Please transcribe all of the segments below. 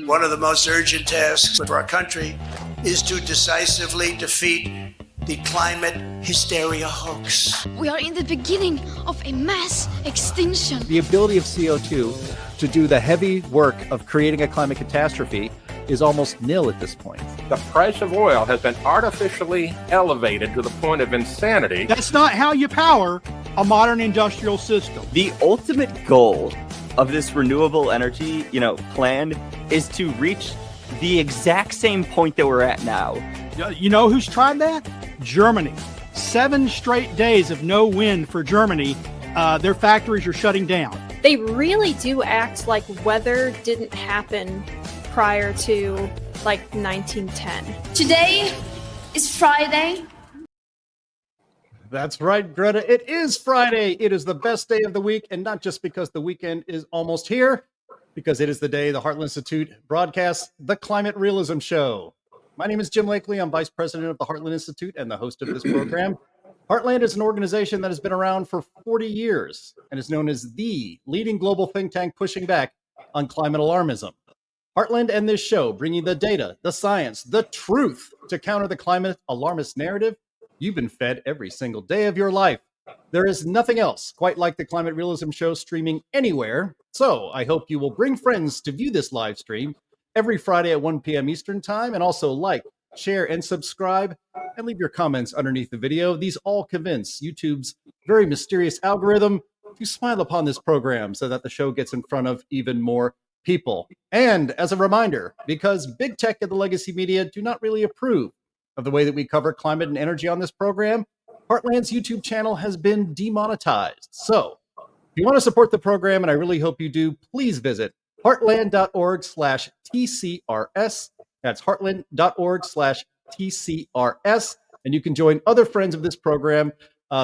One of the most urgent tasks for our country is to decisively defeat the climate hysteria hoax. We are in the beginning of a mass extinction. The ability of CO2 to do the heavy work of creating a climate catastrophe is almost nil at this point. The price of oil has been artificially elevated to the point of insanity. That's not how you power a modern industrial system. The ultimate goal of this renewable energy, plan is to reach the exact same point that we're at now. You know who's tried that? Germany. 7 straight days of no wind for Germany. Their factories are shutting down. They really do act like weather didn't happen prior to 1910. Today is Friday. That's right, Greta. It is Friday. It is the best day of the week, and not just because the weekend is almost here, because it is the day the Heartland Institute broadcasts the Climate Realism Show. My name is Jim Lakely. I'm Vice President of the Heartland Institute and the host of this program. Heartland is an organization that has been around for 40 years and is known as the leading global think tank pushing back on climate alarmism. Heartland and this show, bringing the data, the science, the truth to counter the climate alarmist narrative you've been fed every single day of your life. There is nothing else quite like the Climate Realism Show streaming anywhere. So I hope you will bring friends to view this live stream every Friday at 1 p.m. Eastern Time, and also like, share, and subscribe, and leave your comments underneath the video. These all convince YouTube's very mysterious algorithm to smile upon this program so that the show gets in front of even more people. And as a reminder, because big tech and the legacy media do not really approve of the way that we cover climate and energy on this program, Heartland's YouTube channel has been demonetized. So if you want to support the program, and I really hope you do, please visit heartland.org/TCRS. That's heartland.org/TCRS. And you can join other friends of this program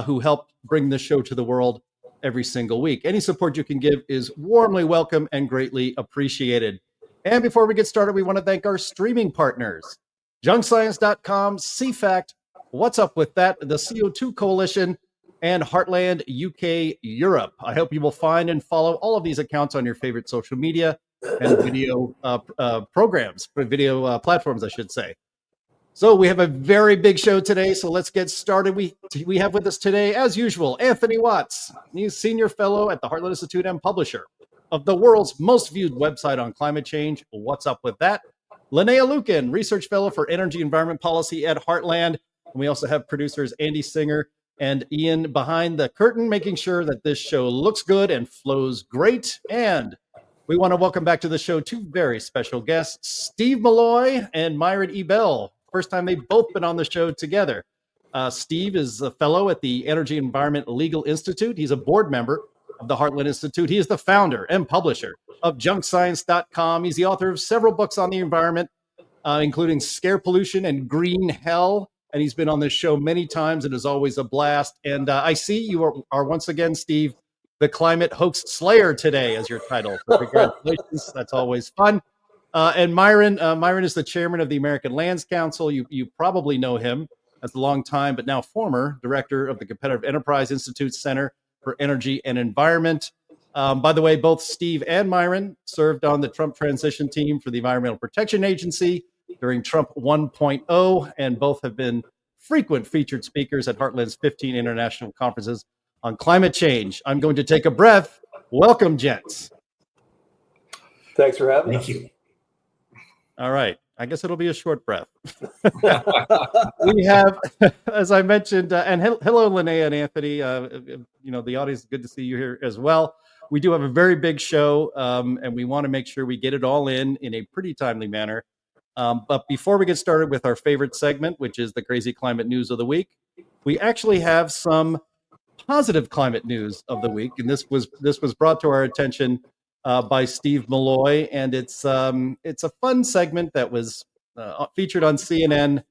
who help bring the show to the world every single week. Any support you can give is warmly welcome and greatly appreciated. And before we get started, we want to thank our streaming partners, junkscience.com, CFACT, What's Up With That, the CO2 Coalition, and Heartland UK Europe. I hope you will find and follow all of these accounts on your favorite social media and video platforms, I should say. So we have a very big show today, so let's get started. We have with us today, as usual, Anthony Watts. He's Senior Fellow at the Heartland Institute and publisher of the world's most viewed website on climate change, What's Up With That. Linnea Lueken, Research Fellow for Energy Environment Policy at Heartland. And we also have producers Andy Singer and Ian behind the curtain, making sure that this show looks good and flows great. And we want to welcome back to the show two very special guests, Steve Milloy and Myron Ebell. First time they've both been on the show together. Steve is a fellow at the Energy Environment Legal Institute. He's a board member of the Heartland Institute. He is the founder and publisher of junkscience.com. He's the author of several books on the environment, including Scare Pollution and Green Hell. And he's been on this show many times. It is always a blast. And I see you are once again, Steve, the climate hoax slayer today as your title. So congratulations. That's always fun. And Myron is the chairman of the American Lands Council. You probably know him as the longtime, but now former director of the Competitive Enterprise Institute Center for Energy and Environment. By the way, both Steve and Myron served on the Trump transition team for the Environmental Protection Agency during Trump 1.0, and both have been frequent featured speakers at Heartland's 15 international conferences on climate change. I'm going to take a breath. Welcome, gents. Thanks for having us. Thank you. All right. I guess it'll be a short breath. We have, as I mentioned, and hello, Linnea and Anthony. The audience, good to see you here as well. We do have a very big show, and we want to make sure we get it all in a pretty timely manner. But before we get started with our favorite segment, which is the crazy climate news of the week, we actually have some positive climate news of the week, and this was brought to our attention by Steve Milloy, and it's a fun segment that was featured on CNN.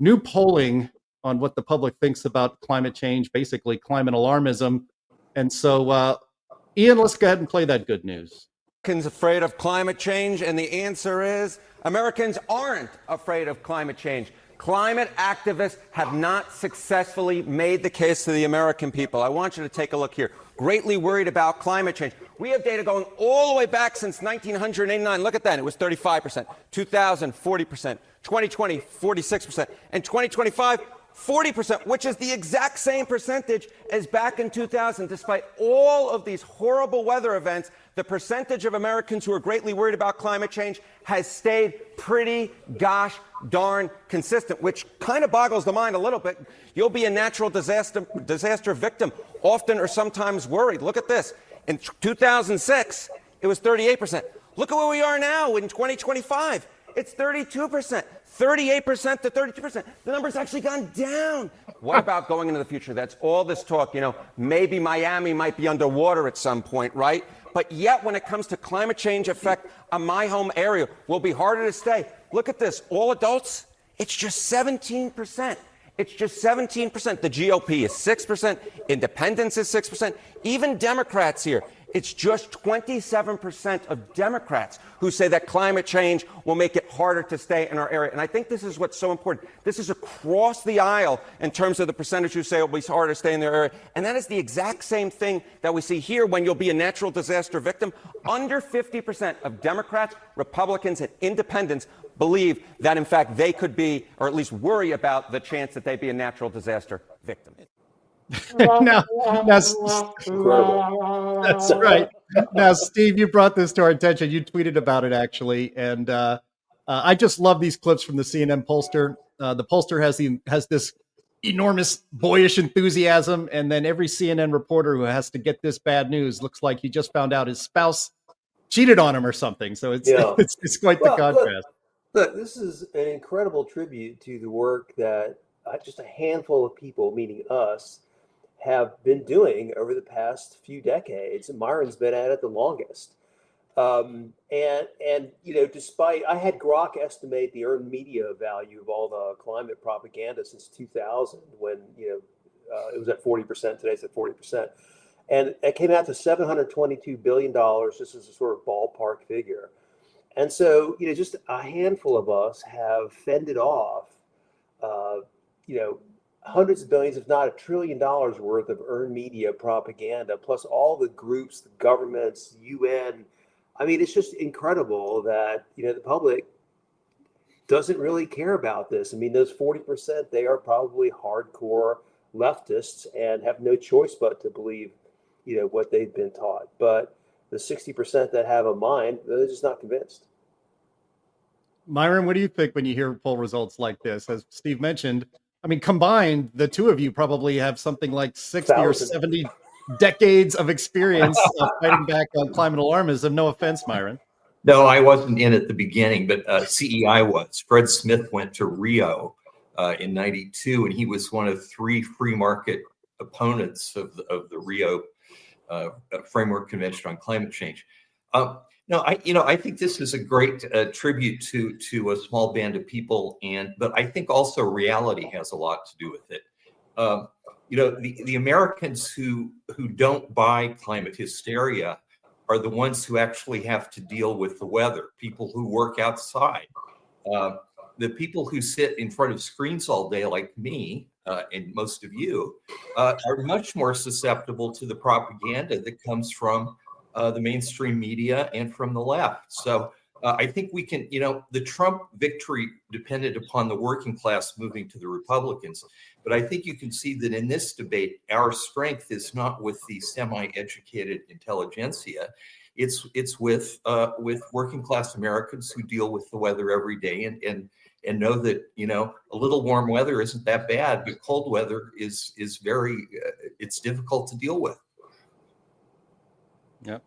New polling on what the public thinks about climate change, basically climate alarmism. And so, Ian, let's go ahead and play that good news. Americans afraid of climate change, and the answer is Americans aren't afraid of climate change. Climate activists have not successfully made the case to the American people. I want you to take a look here. greatly worried about climate change. We have data going all the way back since 1989. Look at that. It was 35%, 2000, 40%, 2020, 46%, and 2025, 40%, which is the exact same percentage as back in 2000. Despite all of these horrible weather events, the percentage of Americans who are greatly worried about climate change has stayed pretty gosh darn consistent, which kind of boggles the mind a little bit. You'll be a natural disaster victim, often or sometimes worried. Look at this. In 2006, it was 38%. Look at where we are now in 2025. It's 32%. 38% to 32%. The number's actually gone down. What about going into the future? That's all this talk. Maybe Miami might be underwater at some point, right? But yet, when it comes to climate change effect on my home area, will be harder to stay. Look at this. All adults, it's just 17%. It's just 17%. The GOP is 6%. Independents is 6%. Even Democrats here, it's just 27% of Democrats who say that climate change will make it harder to stay in our area. And I think this is what's so important. This is across the aisle in terms of the percentage who say it will be harder to stay in their area. And that is the exact same thing that we see here when you'll be a natural disaster victim. Under 50% of Democrats, Republicans, and independents believe that, in fact, they could be, or at least worry about the chance that they'd be a natural disaster victim. Now, that's right. Now, Steve, you brought this to our attention. You tweeted about it, actually. And I just love these clips from the CNN pollster. The pollster has this enormous boyish enthusiasm. And then every CNN reporter who has to get this bad news looks like he just found out his spouse cheated on him or something. So it's quite the contrast. Look, this is an incredible tribute to the work that just a handful of people, meaning us, have been doing over the past few decades. Myron's been at it the longest. Despite, I had Grok estimate the earned media value of all the climate propaganda since 2000, when it was at 40%. Today it's at 40%, and it came out to $722 billion. Just as a sort of ballpark figure. And so, just a handful of us have fended off, hundreds of billions, if not $1 trillion worth of earned media propaganda, plus all the groups, the governments, UN. I mean, it's just incredible that, the public doesn't really care about this. I mean, those 40%, they are probably hardcore leftists and have no choice but to believe, what they've been taught. But the 60% that have a mind, they're just not convinced. Myron, what do you think when you hear poll results like this? As Steve mentioned, I mean, combined, the two of you probably have something like 60 or 70 decades of experience fighting back on climate alarmism. No offense, Myron. No, I wasn't in at the beginning, but CEI was. Fred Smith went to Rio in '92, and he was one of 3 free market opponents of the Rio Framework Convention on Climate Change. I think this is a great tribute to a small band of people, but I think also reality has a lot to do with it. The Americans who don't buy climate hysteria are the ones who actually have to deal with the weather. People who work outside, the people who sit in front of screens all day, like me and most of you, are much more susceptible to the propaganda that comes from the mainstream media and from the left. So I think we can, the Trump victory depended upon the working class moving to the Republicans. But I think you can see that in this debate, our strength is not with the semi-educated intelligentsia. It's with working class Americans who deal with the weather every day and know that, a little warm weather isn't that bad, but cold weather is very, it's difficult to deal with. Yep.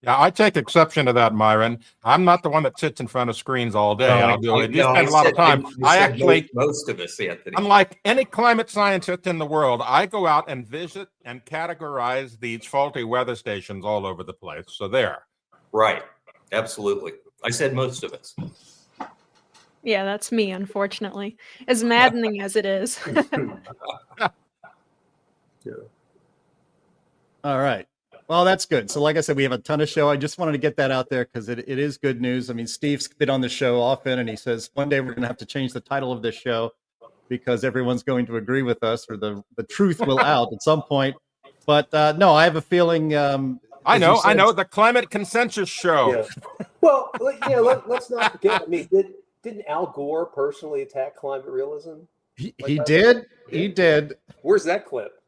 Yeah, I take exception to that, Myron. I'm not the one that sits in front of screens all day. I spend a lot of time. I actually, most of us, Anthony. Unlike any climate scientist in the world, I go out and visit and categorize these faulty weather stations all over the place. So there. Right. Absolutely. I said most of us. Yeah, that's me, unfortunately. As maddening as it is. All right. Well, that's good. So like I said, we have a ton of show. I just wanted to get that out there because it is good news. I mean, Steve's been on the show often, and he says one day we're going to have to change the title of this show because everyone's going to agree with us, or the truth will out at some point. But no, I have a feeling. I know the Climate Consensus Show. Yeah. Well, let's not forget. I mean, didn't Al Gore personally attack climate realism? He did. He did. Where's that clip?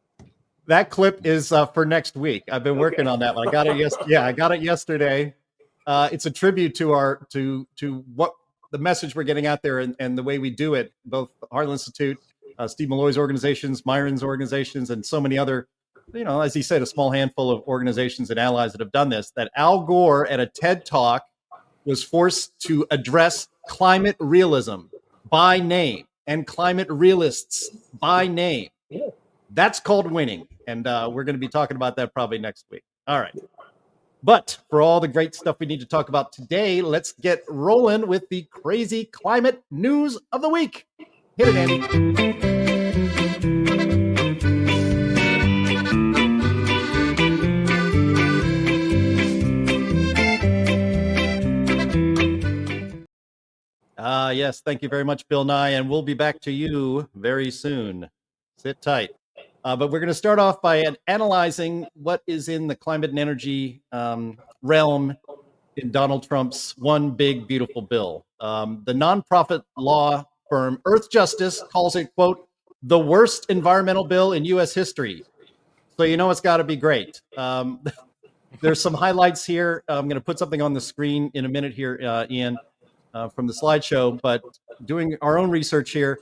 That clip is for next week. I've been working on that one. I got it I got it yesterday. It's a tribute to what the message we're getting out there and the way we do it. Both Heartland Institute, Steve Milloy's organizations, Myron's organizations, and so many other, as he said, a small handful of organizations and allies that have done this. That Al Gore at a TED Talk was forced to address climate realism by name and climate realists by name. Yeah. That's called winning. And we're going to be talking about that probably next week. All right. But for all the great stuff we need to talk about today, let's get rolling with the crazy climate news of the week. Hit it, Andy. Yes, thank you very much, Bill Nye, and we'll be back to you very soon. Sit tight. But we're going to start off by analyzing what is in the climate and energy realm in Donald Trump's one big, beautiful bill. The nonprofit law firm Earth Justice calls it, quote, the worst environmental bill in U.S. history. So it's got to be great. There's some highlights here. I'm going to put something on the screen in a minute here, Ian, from the slideshow, but doing our own research here.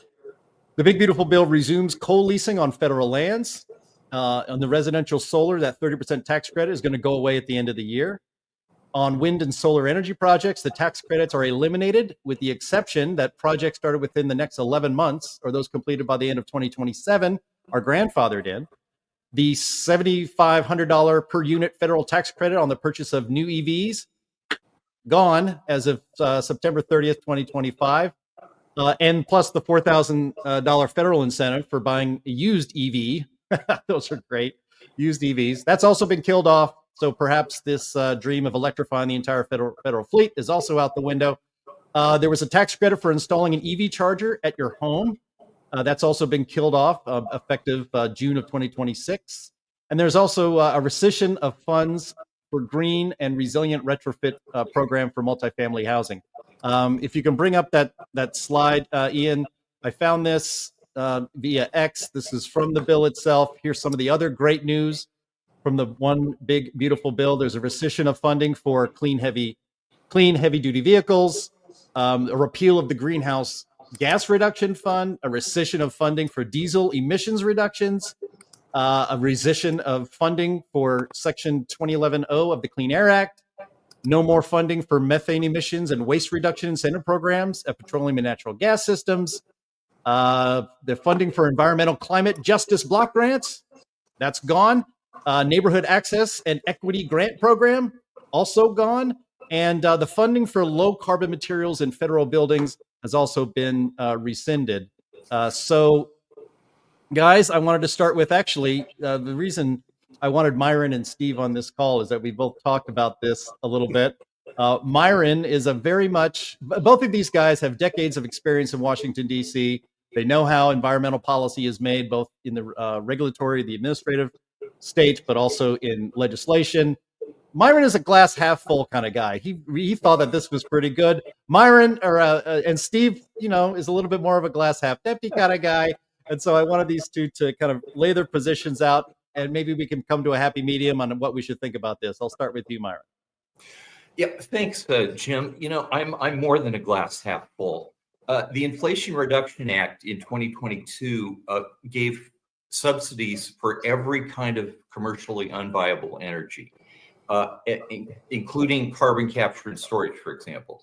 The big, beautiful bill resumes coal leasing on federal lands. On the residential solar, that 30% tax credit is going to go away at the end of the year. On wind and solar energy projects, the tax credits are eliminated, with the exception that projects started within the next 11 months, or those completed by the end of 2027, are grandfathered in. The $7,500 per unit federal tax credit on the purchase of new EVs, gone as of September 30th, 2025. And plus the $4,000 federal incentive for buying a used EV. Those are great. Used EVs. That's also been killed off. So perhaps this dream of electrifying the entire federal fleet is also out the window. There was a tax credit for installing an EV charger at your home. That's also been killed off, effective June of 2026. And there's also a rescission of funds for green and resilient retrofit program for multifamily housing. If you can bring up that slide, Ian, I found this via X. This is from the bill itself. Here's some of the other great news from the one big, beautiful bill. There's a rescission of funding for clean, heavy-duty vehicles, a repeal of the greenhouse gas reduction fund, a rescission of funding for diesel emissions reductions, a rescission of funding for Section 2011-0 of the Clean Air Act, no more funding for methane emissions and waste reduction incentive programs at petroleum and natural gas systems. The funding for environmental climate justice block grants, that's gone. Neighborhood access and equity grant program, also gone. And the funding for low carbon materials in federal buildings has also been rescinded. So, guys, I wanted to start with the reason I wanted Myron and Steve on this call is that we both talked about this a little bit. Myron is both of these guys have decades of experience in Washington, D.C. They know how environmental policy is made, both in the regulatory, the administrative state, but also in legislation. Myron is a glass half full kind of guy. He thought that this was pretty good. Myron and Steve, is a little bit more of a glass half empty kind of guy. And so I wanted these two to kind of lay their positions out, and maybe we can come to a happy medium on what we should think about this. I'll start with you, Myron. Yeah, thanks, Jim. I'm more than a glass half full. The Inflation Reduction Act in 2022 gave subsidies for every kind of commercially unviable energy, including carbon capture and storage, for example.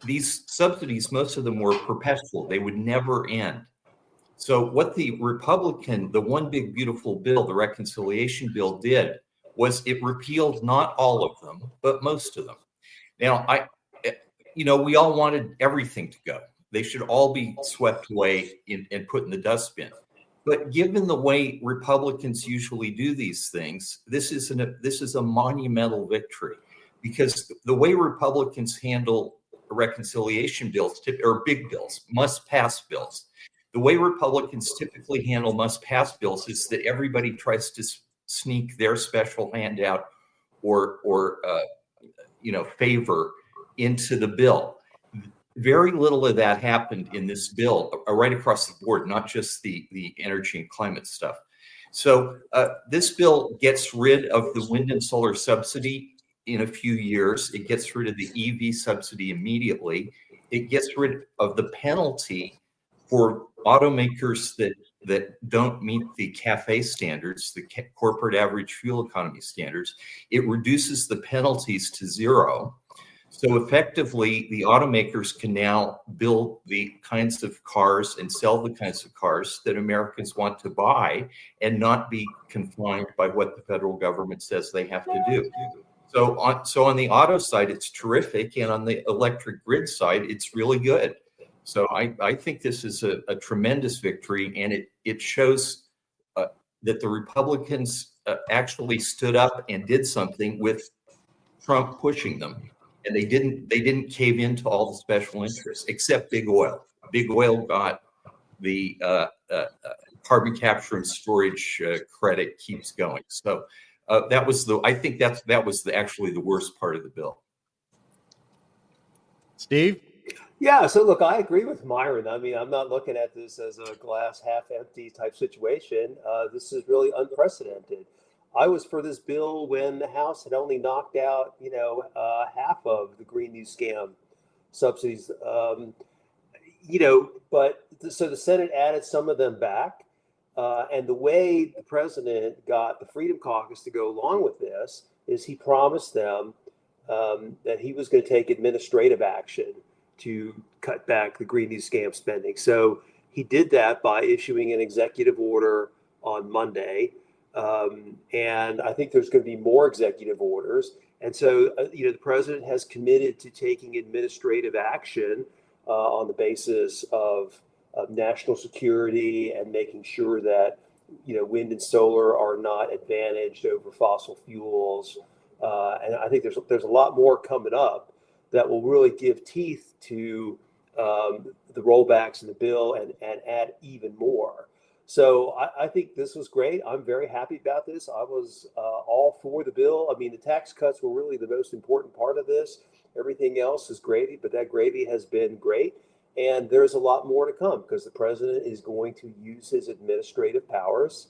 These subsidies, most of them were perpetual. They would never end. So what the one big beautiful bill, the reconciliation bill, did was it repealed not all of them, but most of them. Now, we all wanted everything to go. They should all be swept away and put in the dustbin. But given the way Republicans usually do these things, this is a monumental victory, because the way Republicans handle reconciliation bills or big bills, must pass bills, The way Republicans typically handle must-pass bills is that everybody tries to sneak their special handout or favor into the bill. Very little of that happened in this bill, right across the board, not just the energy and climate stuff. So this bill gets rid of the wind and solar subsidy in a few years. It gets rid of the EV subsidy immediately. It gets rid of the penalty for automakers that don't meet the CAFE standards, the corporate average fuel economy standards. It reduces the penalties to zero. So effectively, the automakers can now build the kinds of cars and sell the kinds of cars that Americans want to buy and not be confined by what the federal government says they have to do. So on the auto side, it's terrific. And on the electric grid side, it's really good. So I think this is a tremendous victory. And it shows that the Republicans actually stood up and did something with Trump pushing them. And they didn't cave into all the special interests, except big oil. Big oil got the carbon capture and storage credit keeps going. So that was actually the worst part of the bill. Steve? Yeah, so look, I agree with Myron. I mean, I'm not looking at this as a glass half empty type situation. This is really unprecedented. I was for this bill when the House had only knocked out, half of the Green New Scam subsidies, but so the Senate added some of them back. And the way the president got the Freedom Caucus to go along with this is he promised them that he was going to take administrative action to cut back the Green New Scam spending. So he did that by issuing an executive order on Monday. And I think there's going to be more executive orders. And so, the president has committed to taking administrative action on the basis of national security and making sure that, wind and solar are not advantaged over fossil fuels. And I think there's a lot more coming up that will really give teeth to the rollbacks in the bill and add even more. So I think this was great. I'm very happy about this. I was all for the bill. I mean, the tax cuts were really the most important part of this. Everything else is gravy, but that gravy has been great. And there's a lot more to come because the president is going to use his administrative powers.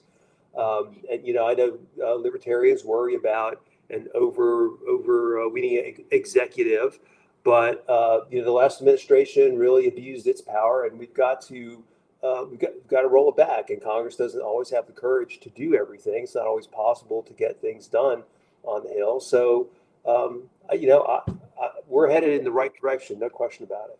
And, I know libertarians worry about an overweening executive, but, the last administration really abused its power, and we've got to roll it back, and Congress doesn't always have the courage to do everything. It's not always possible to get things done on the Hill. So, we're headed in the right direction, no question about it.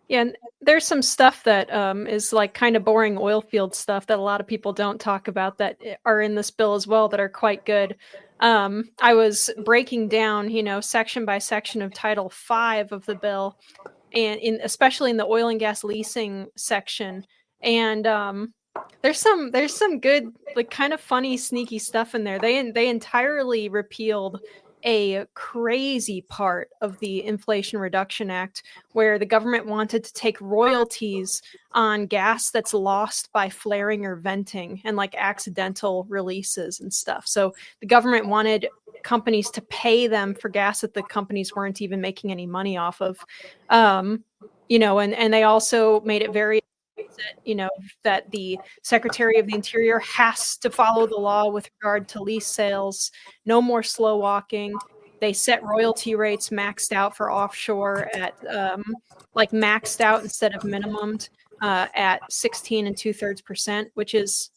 Yeah, and there's some stuff that is like kind of boring oil field stuff that a lot of people don't talk about that are in this bill as well that are quite good. I was breaking down, section by section of Title V of the bill, and especially in the oil and gas leasing section. And there's some good, like, kind of funny, sneaky stuff in there. They entirely repealed a crazy part of the Inflation Reduction Act, where the government wanted to take royalties on gas that's lost by flaring or venting and like accidental releases and stuff. So the government wanted companies to pay them for gas that the companies weren't even making any money off of. And they also made it very that the Secretary of the Interior has to follow the law with regard to lease sales. No more slow walking. They set royalty rates maxed out for offshore at maxed out instead of minimumed at 16 2/3%, which is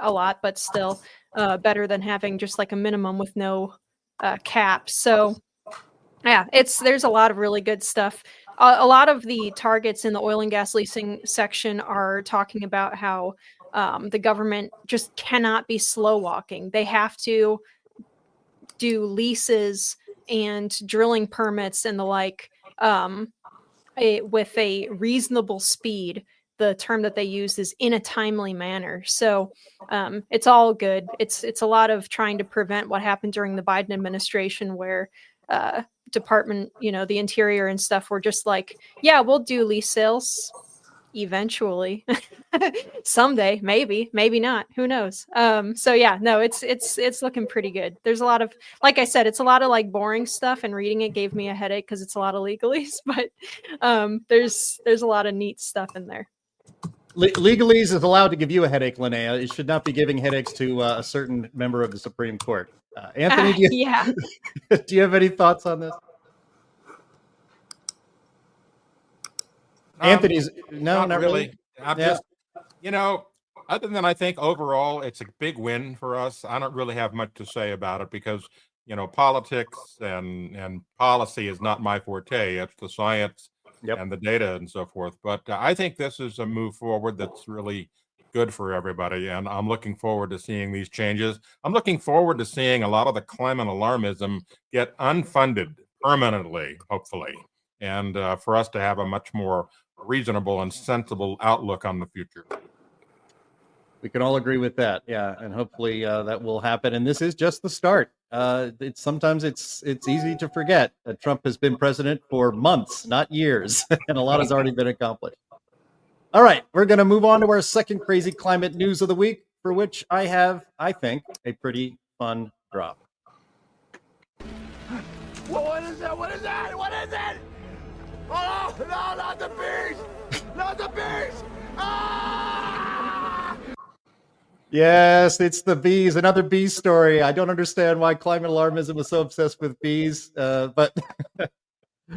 a lot, but still better than having just like a minimum with no cap. So yeah, there's a lot of really good stuff. A lot of the targets in the oil and gas leasing section are talking about how the government just cannot be slow walking. They have to do leases and drilling permits and the like with a reasonable speed. The term that they use is in a timely manner. So it's all good. It's a lot of trying to prevent what happened during the Biden administration, where department, the interior and stuff were just like, yeah, we'll do lease sales eventually. Someday, maybe not, who knows. So yeah, no, it's looking pretty good. There's a lot of, like I said, it's a lot of like boring stuff, and reading it gave me a headache because it's a lot of legalese, but there's a lot of neat stuff in there. Legalese is allowed to give you a headache, Linnea. It should not be giving headaches to a certain member of the Supreme Court. Anthony, do you have any thoughts on this? Anthony's not really. I'm just, other than I think overall it's a big win for us. I don't really have much to say about it because politics and policy is not my forte. It's the science and the data and so forth. But I think this is a move forward that's really good for everybody, and I'm looking forward to seeing these changes. I'm looking forward to seeing a lot of the climate alarmism get unfunded permanently, hopefully, and for us to have a much more reasonable and sensible outlook on the future. We can all agree with that, yeah, and hopefully that will happen. And this is just the start. Sometimes it's easy to forget that Trump has been president for months, not years, and a lot has already been accomplished. All right, we're going to move on to our second crazy climate news of the week, for which I have, I think, a pretty fun drop. What is that? What is that? What is it? Oh, no, not the bees! Not the bees! Ah! Yes, it's the bees, another bee story. I don't understand why climate alarmism is so obsessed with bees, but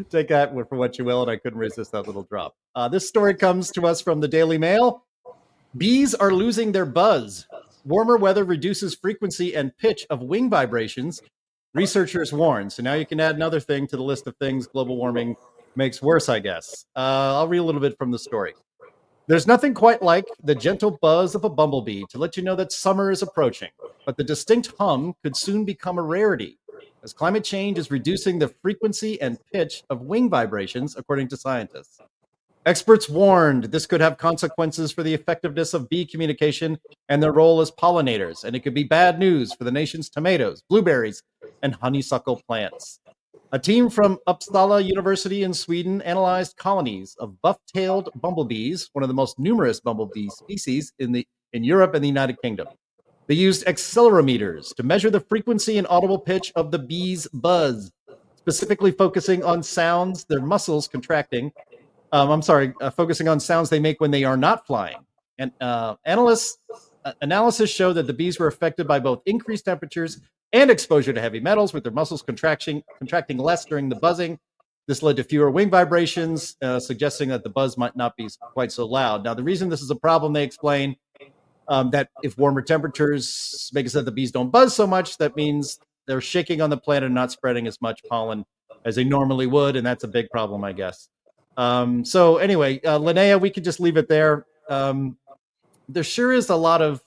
take that for what you will, and I couldn't resist that little drop. This story comes to us from the Daily Mail. Bees are losing their buzz. Warmer weather reduces frequency and pitch of wing vibrations, researchers warn. So now you can add another thing to the list of things global warming makes worse, I guess. I'll read a little bit from the story. There's nothing quite like the gentle buzz of a bumblebee to let you know that summer is approaching, but the distinct hum could soon become a rarity, as climate change is reducing the frequency and pitch of wing vibrations, according to scientists. Experts warned this could have consequences for the effectiveness of bee communication and their role as pollinators, and it could be bad news for the nation's tomatoes, blueberries, and honeysuckle plants. A team from Uppsala University in Sweden analyzed colonies of buff-tailed bumblebees, one of the most numerous bumblebee species in Europe and the United Kingdom. They used accelerometers to measure the frequency and audible pitch of the bees' buzz, specifically focusing on sounds their muscles contracting. Focusing on sounds they make when they are not flying. And analysis showed that the bees were affected by both increased temperatures and exposure to heavy metals, with their muscles contracting less during the buzzing. This led to fewer wing vibrations, suggesting that the buzz might not be quite so loud. Now, the reason this is a problem, they explain, that if warmer temperatures make it so that the bees don't buzz so much, that means they're shaking on the plant and not spreading as much pollen as they normally would, and that's a big problem, I guess. So anyway, Linnea, we could just leave it there. There sure is a lot of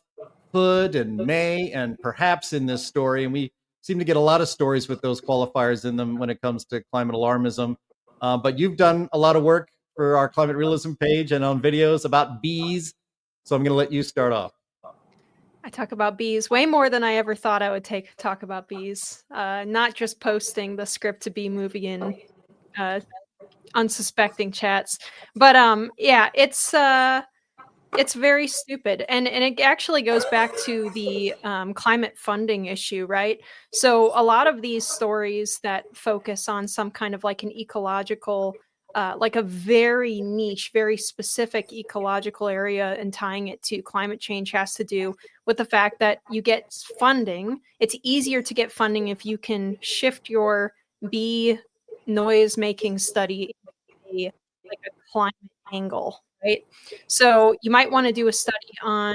could and may and perhaps in this story, and we seem to get a lot of stories with those qualifiers in them when it comes to climate alarmism. But you've done a lot of work for our Climate Realism page and on videos about bees, so I'm going to let you start off. I talk about bees way more than I ever thought I would talk about bees. Not just posting the script to bee movie in unsuspecting chats, but it's very stupid, and it actually goes back to the climate funding issue, right? So a lot of these stories that focus on some kind of like an ecological, like a very niche, very specific ecological area, and tying it to climate change has to do with the fact that you get funding. It's easier to get funding if you can shift your bee noise making study like a climate angle, right? So you might want to do a study on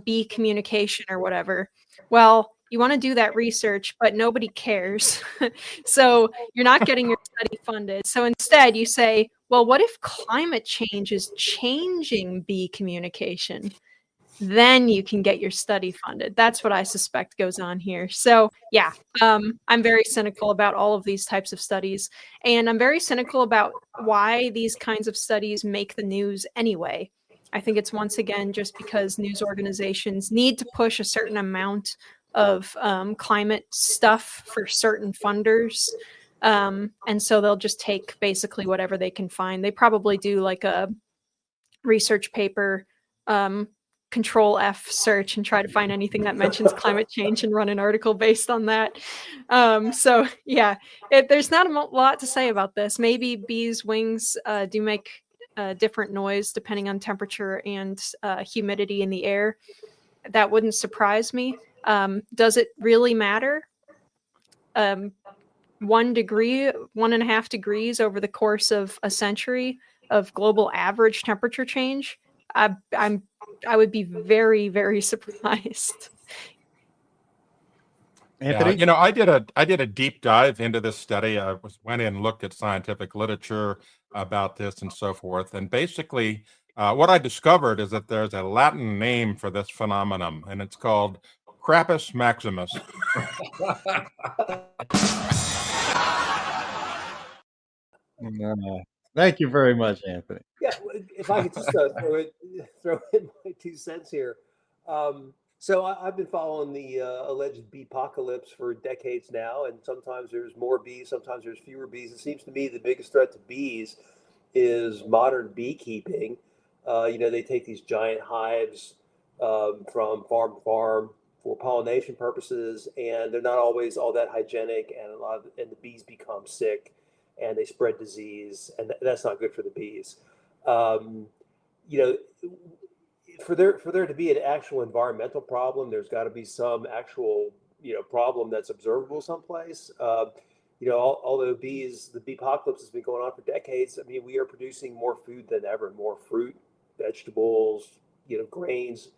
bee communication or whatever. Well, you want to do that research, but nobody cares. So you're not getting your study funded. So instead you say, well, what if climate change is changing bee communication? Then you can get your study funded. That's what I suspect goes on here. So yeah, I'm very cynical about all of these types of studies. And I'm very cynical about why these kinds of studies make the news anyway. I think it's once again just because news organizations need to push a certain amount of climate stuff for certain funders. And so they'll just take basically whatever they can find. They probably do like a research paper, control F search and try to find anything that mentions climate change and run an article based on that. So yeah, there's not a lot to say about this. Maybe bees' wings do make different noise depending on temperature and humidity in the air. That wouldn't surprise me. Does it really matter? 1 degree, 1.5 degrees over the course of a century of global average temperature change, I would be very, very surprised. Anthony? Yeah, I did a deep dive into this study. I went in and looked at scientific literature about this and so forth. And basically, what I discovered is that there's a Latin name for this phenomenon, and it's called Crappus maximus. Thank you very much, Anthony. Yeah, if I could just throw in my 2 cents here. So I've been following the alleged beepocalypse for decades now, and sometimes there's more bees, sometimes there's fewer bees. It seems to me the biggest threat to bees is modern beekeeping. They take these giant hives from farm to farm for pollination purposes, and they're not always all that hygienic, and the bees become sick and they spread disease, and that's not good for the bees. For there to be an actual environmental problem, there's got to be some actual problem that's observable someplace. Although the beepocalypse has been going on for decades, I mean, we are producing more food than ever, more fruit, vegetables, grains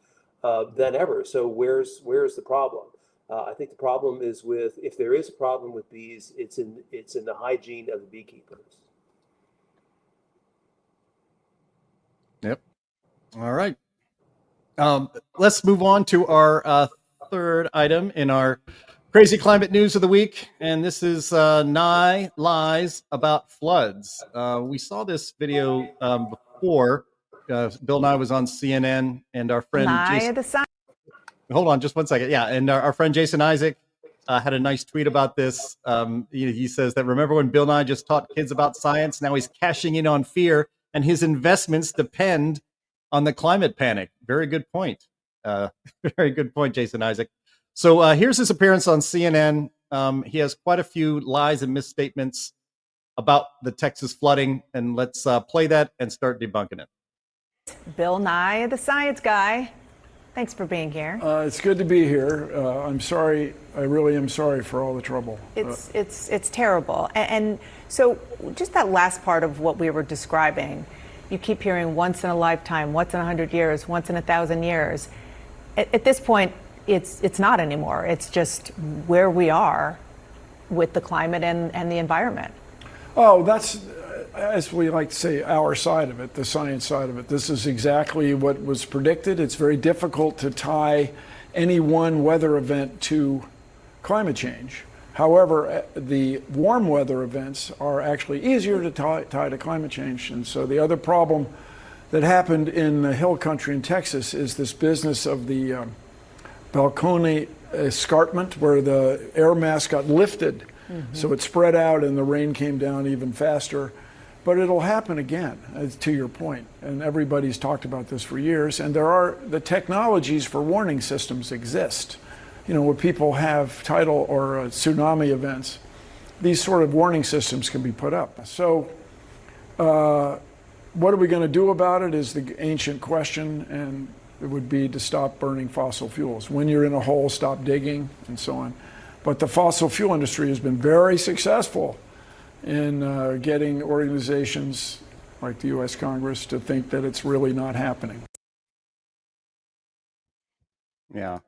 than ever. So where's the problem? I think the problem is if there is a problem with bees, it's in the hygiene of the beekeepers. Yep. All right. Let's move on to our third item in our crazy climate news of the week. And this is Nye lies about floods. We saw this video before. Bill Nye was on CNN, and our friend Jason, hold on just 1 second. Yeah. And our friend Jason Isaac had a nice tweet about this. He says that, remember when Bill Nye just taught kids about science? Now he's cashing in on fear, and his investments depend on the climate panic. Very good point. Very good point, Jason Isaac. So here's his appearance on CNN. He has quite a few lies and misstatements about the Texas flooding, and let's play that and start debunking it. Bill Nye, the science guy. Thanks for being here. It's good to be here. I'm sorry. I really am sorry for all the trouble. It's terrible. And so just that last part of what we were describing, you keep hearing once in a lifetime, once in 100 years, once in 1,000 years. At this point, it's not anymore. It's just where we are with the climate and the environment. Oh, that's, as we like to say, our side of it, the science side of it. This is exactly what was predicted. It's very difficult to tie any one weather event to climate change. However, the warm weather events are actually easier to tie to climate change. And so the other problem that happened in the hill country in Texas is this business of the Balcony escarpment, where the air mass got lifted. So it spread out and the rain came down even faster. But it'll happen again, to your point. And everybody's talked about this for years. And the technologies for warning systems exist. Where people have tidal or tsunami events, these sort of warning systems can be put up. So what are we going to do about it is the ancient question, and it would be to stop burning fossil fuels. When you're in a hole, stop digging, and so on. But the fossil fuel industry has been very successful in getting organizations like the U.S. Congress to think that it's really not happening. Yeah.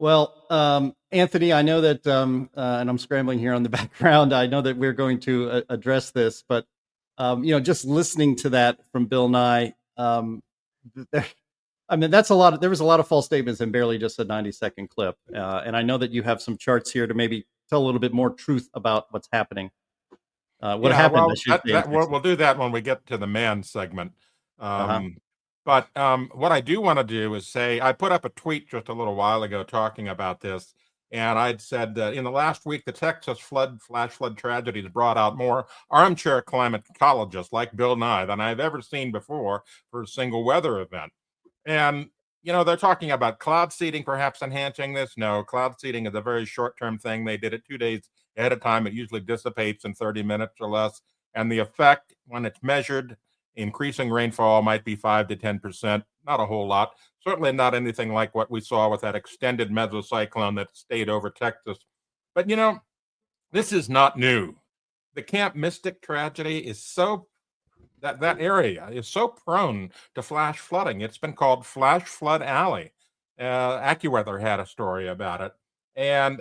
Well, Anthony, I know that, and I'm scrambling here on the background, I know that we're going to address this, but, just listening to that from Bill Nye, that's there was a lot of false statements in barely just a 90-second clip. And I know that you have some charts here to maybe tell a little bit more truth about what's happening. What happened? We'll do that when we get to the man segment. But But what I do want to do is say, I put up a tweet just a little while ago talking about this, and I'd said that in the last week, the Texas flash flood tragedies brought out more armchair climatologists like Bill Nye than I've ever seen before for a single weather event. And, they're talking about cloud seeding perhaps enhancing this. No, cloud seeding is a very short-term thing. They did it 2 days ahead of time. It usually dissipates in 30 minutes or less. And the effect, when it's measured, increasing rainfall might be 5 to 10%, not a whole lot. Certainly not anything like what we saw with that extended mesocyclone that stayed over Texas. But, this is not new. The Camp Mystic tragedy is that area is so prone to flash flooding. It's been called Flash Flood Alley. AccuWeather had a story about it. And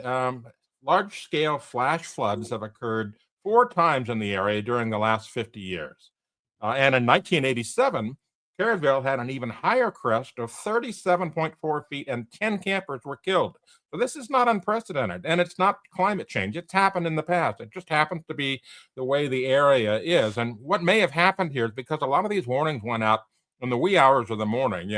large-scale flash floods have occurred 4 times in the area during the last 50 years. And in 1987, Kerrville had an even higher crest of 37.4 feet and 10 campers were killed. So this is not unprecedented, and it's not climate change. It's happened in the past. It just happens to be the way the area is. And what may have happened here is because a lot of these warnings went out in the wee hours of the morning,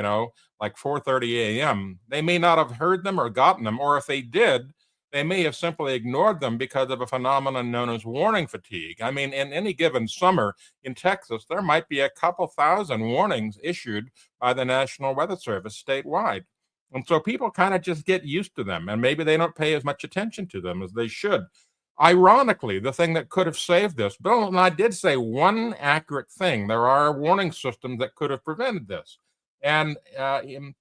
like 4:30 a.m. They may not have heard them or gotten them, or if they did, they may have simply ignored them because of a phenomenon known as warning fatigue. I mean, in any given summer in Texas, there might be a couple thousand warnings issued by the National Weather Service statewide. And so people kind of just get used to them, and maybe they don't pay as much attention to them as they should. Ironically, the thing that could have saved this, Bill and I did say one accurate thing. There are warning systems that could have prevented this. And in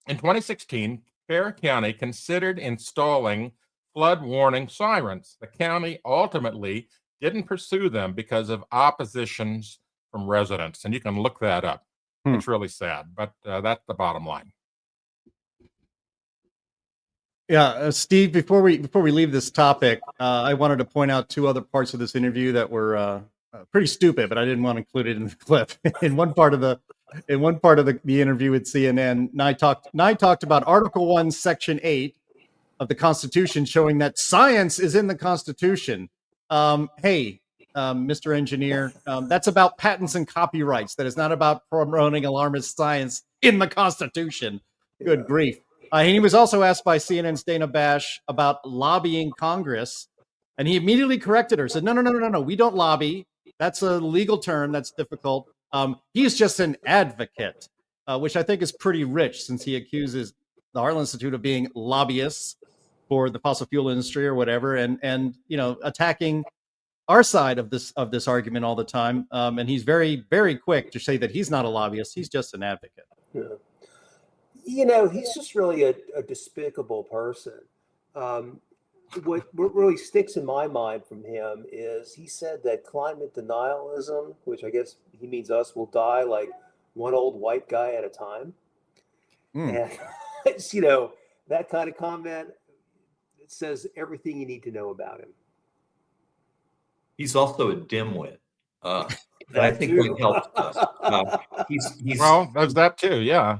2016, Fair County considered installing flood warning sirens. The county ultimately didn't pursue them because of oppositions from residents, and you can look that up. It's really sad, but that's the bottom line. Yeah, Steve, before we leave this topic, I wanted to point out 2 other parts of this interview that were pretty stupid, but I didn't want to include it in the clip. In one part of the interview with CNN, Nye talked about Article 1, Section 8 of the Constitution, showing that science is in the Constitution. Hey, Mr. Engineer, that's about patents and copyrights. That is not about promoting alarmist science in the Constitution. Good grief. He was also asked by CNN's Dana Bash about lobbying Congress, and he immediately corrected her, said, no, we don't lobby. That's a legal term. That's difficult. He's just an advocate, which I think is pretty rich, since he accuses the Heartland Institute of being lobbyists for the fossil fuel industry or whatever, and attacking our side of this argument all the time. And he's very, very quick to say that he's not a lobbyist. He's just an advocate. Yeah. He's just really a despicable person. What really sticks in my mind from him is he said that climate denialism, which I guess he means us, will die like one old white guy at a time. And it's, that kind of comment, it says everything you need to know about him. He's also a dimwit. And I think that helps us. He's well, there's that too. Yeah.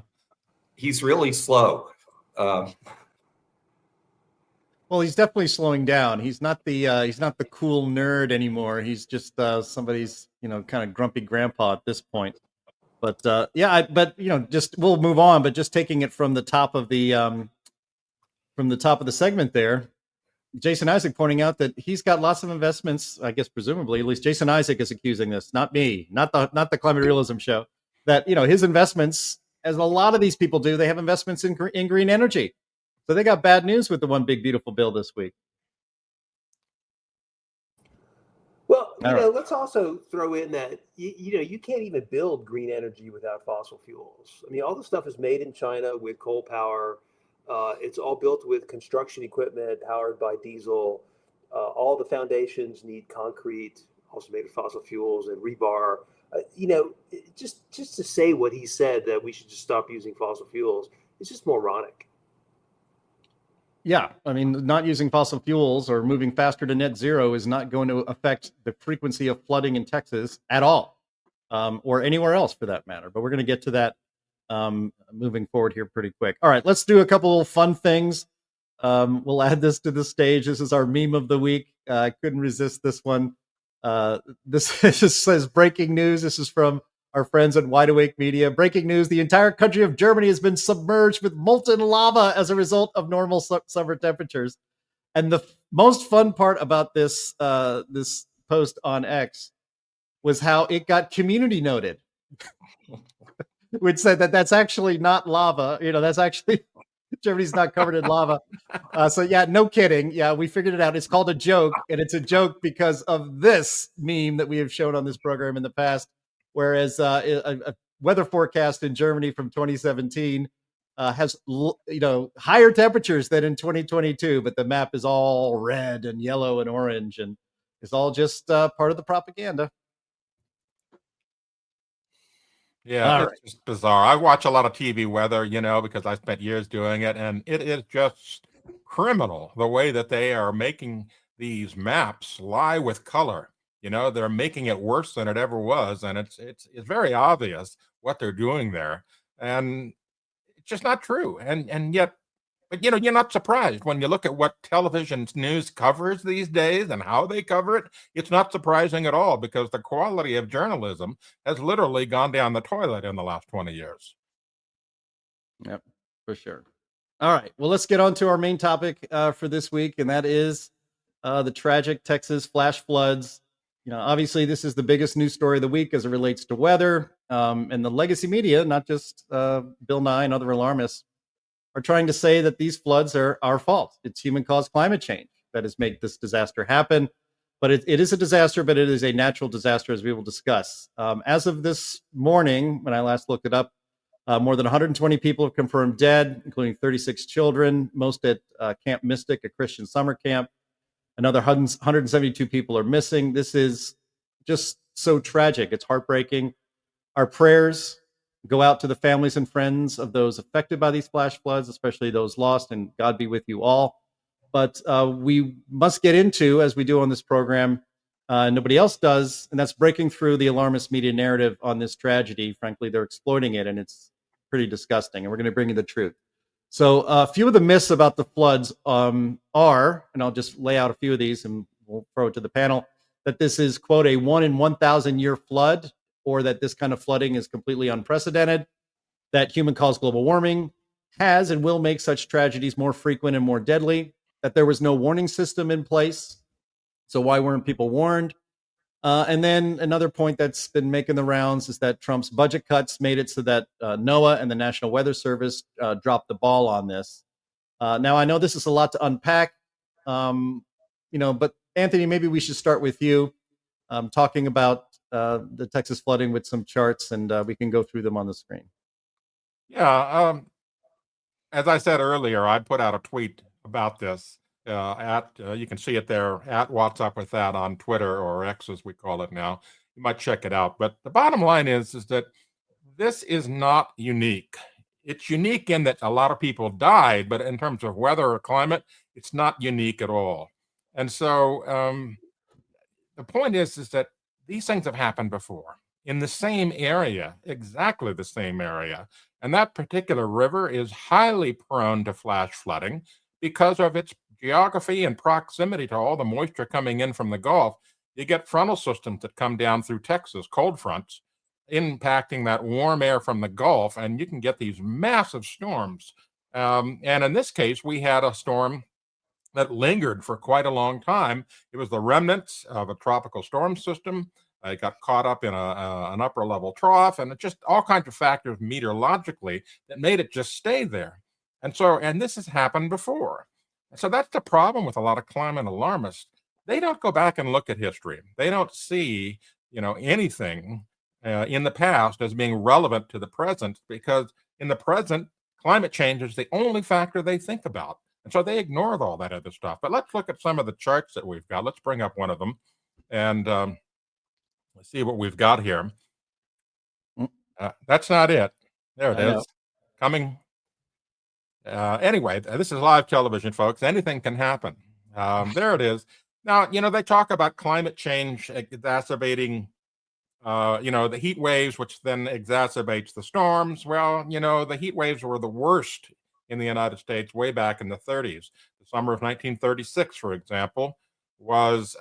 He's really slow. Well, he's definitely slowing down. He's not the cool nerd anymore. He's just somebody's kind of grumpy grandpa at this point. But just we'll move on. But just taking it from the top of the segment there, Jason Isaac pointing out that he's got lots of investments. I guess presumably, at least Jason Isaac is accusing this, not me, not the Climate Realism Show. That his investments, as a lot of these people do, they have investments in green energy. So they got bad news with the one big beautiful bill this week. Well, let's also throw in that you can't even build green energy without fossil fuels. I mean, all the stuff is made in China with coal power. It's all built with construction equipment powered by diesel. All the foundations need concrete, also made of fossil fuels, and rebar. Just to say what he said, that we should just stop using fossil fuels, it's just moronic. Yeah, I mean, not using fossil fuels or moving faster to net zero is not going to affect the frequency of flooding in Texas at all, or anywhere else for that matter. But we're going to get to that moving forward here pretty quick. All right, let's do a couple of fun things. We'll add this to the stage. This is our meme of the week. I couldn't resist this one. This just says breaking news. This is from our friends at Wide Awake Media. Breaking news, the entire country of Germany has been submerged with molten lava as a result of normal summer temperatures. And the most fun part about this this post on X was how it got community noted, which said that that's actually not lava. That's actually Germany's not covered in lava. So yeah, no kidding. Yeah, we figured it out. It's called a joke, and it's a joke because of this meme that we have shown on this program in the past. Whereas a weather forecast in Germany from 2017 has higher temperatures than in 2022, but the map is all red and yellow and orange, and it's all just part of the propaganda. Yeah, it's just bizarre. I watch a lot of TV weather, because I spent years doing it, and it is just criminal the way that they are making these maps lie with color. They're making it worse than it ever was, and it's very obvious what they're doing there, and it's just not true. And yet, but you're not surprised when you look at what television news covers these days and how they cover it. It's not surprising at all, because the quality of journalism has literally gone down the toilet in the last 20 years. Yep, for sure. All right, well, let's get on to our main topic for this week, and that is the tragic Texas flash floods. Obviously, this is the biggest news story of the week as it relates to weather, and the legacy media, not just Bill Nye and other alarmists, are trying to say that these floods are our fault. It's human-caused climate change that has made this disaster happen. But it is a disaster, but it is a natural disaster, as we will discuss. As of this morning, when I last looked it up, more than 120 people have confirmed dead, including 36 children, most at Camp Mystic, a Christian summer camp. Another 172 people are missing. This is just so tragic. It's heartbreaking. Our prayers go out to the families and friends of those affected by these flash floods, especially those lost, and God be with you all. But we must get into, as we do on this program, nobody else does, and that's breaking through the alarmist media narrative on this tragedy. Frankly, they're exploiting it, and it's pretty disgusting, and we're going to bring you the truth. So a few of the myths about the floods are, and I'll just lay out a few of these and we'll throw it to the panel, that this is, quote, a 1 in 1,000 year flood, or that this kind of flooding is completely unprecedented, that human-caused global warming has and will make such tragedies more frequent and more deadly, that there was no warning system in place. So why weren't people warned? And then another point that's been making the rounds is that Trump's budget cuts made it so that NOAA and the National Weather Service dropped the ball on this. Now, I know this is a lot to unpack, but Anthony, maybe we should start with you talking about the Texas flooding with some charts, and we can go through them on the screen. Yeah, as I said earlier, I put out a tweet about this. You can see it there at What's Up With That on Twitter, or X as we call it now. You might check it out. But the bottom line is that this is not unique. It's unique in that a lot of people died, but in terms of weather or climate, it's not unique at all. And so the point is that these things have happened before in the same area, exactly the same area. And that particular river is highly prone to flash flooding because of its geography and proximity to all the moisture coming in from the Gulf. You get frontal systems that come down through Texas, cold fronts, impacting that warm air from the Gulf, and you can get these massive storms. And in this case, we had a storm that lingered for quite a long time. It was the remnants of a tropical storm system. It got caught up in an upper level trough, and it just all kinds of factors meteorologically that made it just stay there. And this has happened before. So that's the problem with a lot of climate alarmists. They don't go back and look at history. They don't see, anything in the past as being relevant to the present, because in the present, climate change is the only factor they think about. And so they ignored all that other stuff. But let's look at some of the charts that we've got. Let's bring up one of them and let's see what we've got here. That's not it. There it is. Coming. Anyway, this is live television, folks. Anything can happen. There it is. Now, they talk about climate change exacerbating, the heat waves, which then exacerbates the storms. Well, the heat waves were the worst in the United States way back in the 30s. The summer of 1936, for example, was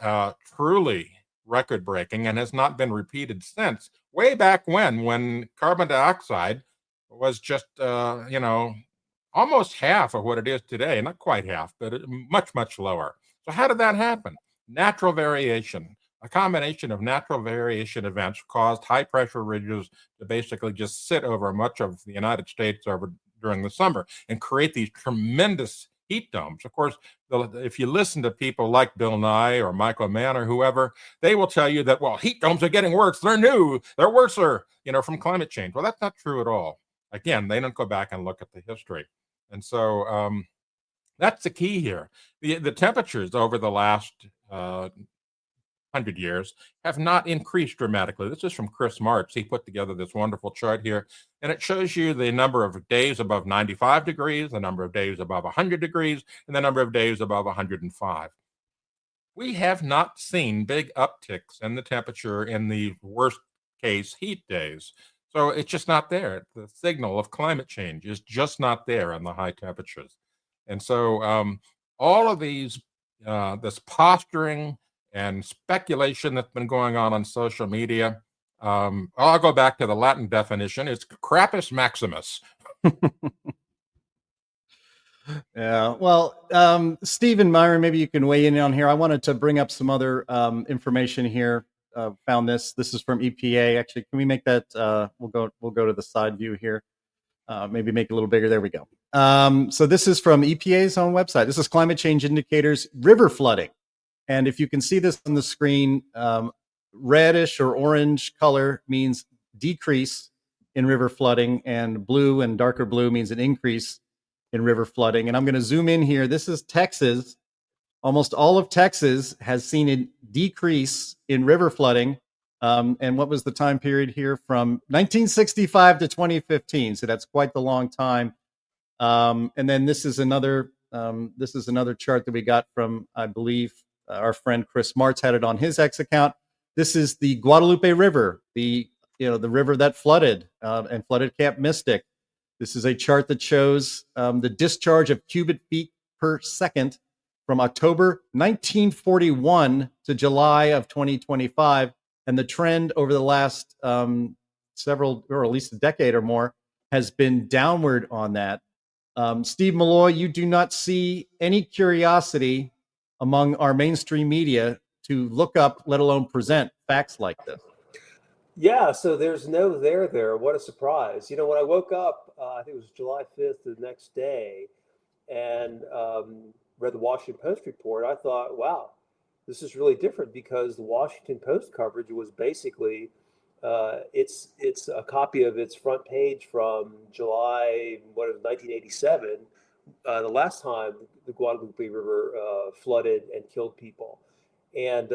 truly record breaking and has not been repeated since. Way back when carbon dioxide was just, almost half of what it is today. Not quite half, but much, much lower. So how did that happen? Natural variation. A combination of natural variation events caused high pressure ridges to basically just sit over much of the United States during the summer and create these tremendous heat domes. Of course, if you listen to people like Bill Nye or Michael Mann or whoever, they will tell you that, well, heat domes are getting worse. They're new. They're worser, from climate change. Well, that's not true at all. Again, they don't go back and look at the history. And so that's the key here. The temperatures over the last 100 years have not increased dramatically. This is from Chris Marks. He put together this wonderful chart here, and it shows you the number of days above 95 degrees, the number of days above 100 degrees, and the number of days above 105. We have not seen big upticks in the temperature in the worst case heat days. So it's just not there. The signal of climate change is just not there in the high temperatures. And so all of these, this posturing and speculation that's been going on social media, I'll go back to the Latin definition. It's crappus maximus. Yeah. Well, Steve and Myron, maybe you can weigh in on here. I wanted to bring up some other information here. Found this. This is from EPA. Actually, can we make that? We'll go to the side view here. Maybe make it a little bigger. There we go. So this is from EPA's own website. This is climate change indicators, river flooding. And if you can see this on the screen, reddish or orange color means decrease in river flooding, and blue and darker blue means an increase in river flooding. And I'm going to zoom in here. This is Texas. Almost all of Texas has seen a decrease in river flooding. And what was the time period here? From 1965 to 2015. So that's quite the long time. And then this is another chart that we got from, I believe, our friend Chris Martz had it on his X account. This is the Guadalupe River, the river that flooded and flooded Camp Mystic. This is a chart that shows the discharge of cubic feet per second from October 1941 to July of 2025. And the trend over the last several, or at least a decade or more, has been downward on that. Steve Milloy, you do not see any curiosity among our mainstream media to look up, let alone present, facts like this. Yeah, so there's no there. What a surprise. When I woke up, I think it was July 5th, the next day, and read the Washington Post report, I thought, wow, this is really different, because the Washington Post coverage was basically, it's a copy of its front page from July, 1987, the last time the Guadalupe River flooded and killed people. And,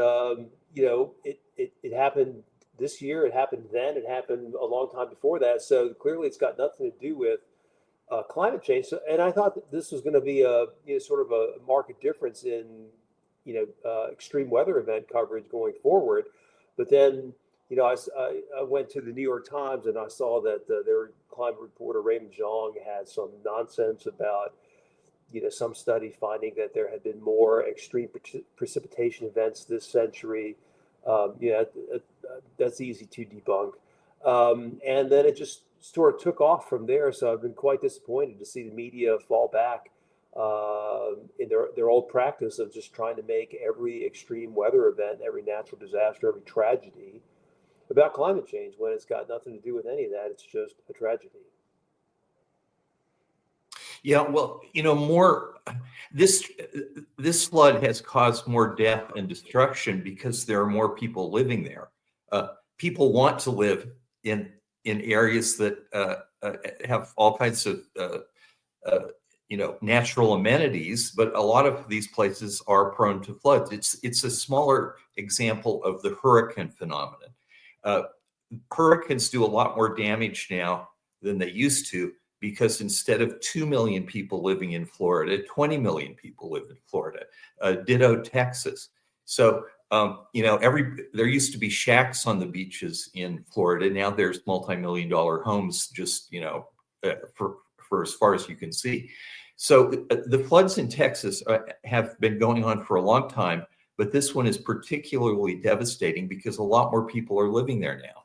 it happened this year, it happened then, it happened a long time before that. So clearly it's got nothing to do with climate change. So, and I thought that this was going to be sort of a marked difference in, extreme weather event coverage going forward. But then, I went to the New York Times and I saw that their climate reporter Raymond Zhang had some nonsense about, some study finding that there had been more extreme precipitation events this century. That's easy to debunk. And then it just sort of took off from there. So I've been quite disappointed to see the media fall back in their old practice of just trying to make every extreme weather event, every natural disaster, every tragedy about climate change, when it's got nothing to do with any of that. It's just a tragedy. Yeah, well, this flood has caused more death and destruction because there are more people living there. People want to live in areas that have all kinds of natural amenities, but a lot of these places are prone to floods. It's a smaller example of the hurricane phenomenon. Hurricanes do a lot more damage now than they used to, because instead of 2 million people living in Florida, 20 million people live in Florida. Ditto Texas. So, there used to be shacks on the beaches in Florida. Now there's multi-million-dollar homes just, for as far as you can see. So the floods in Texas have been going on for a long time. But this one is particularly devastating because a lot more people are living there now.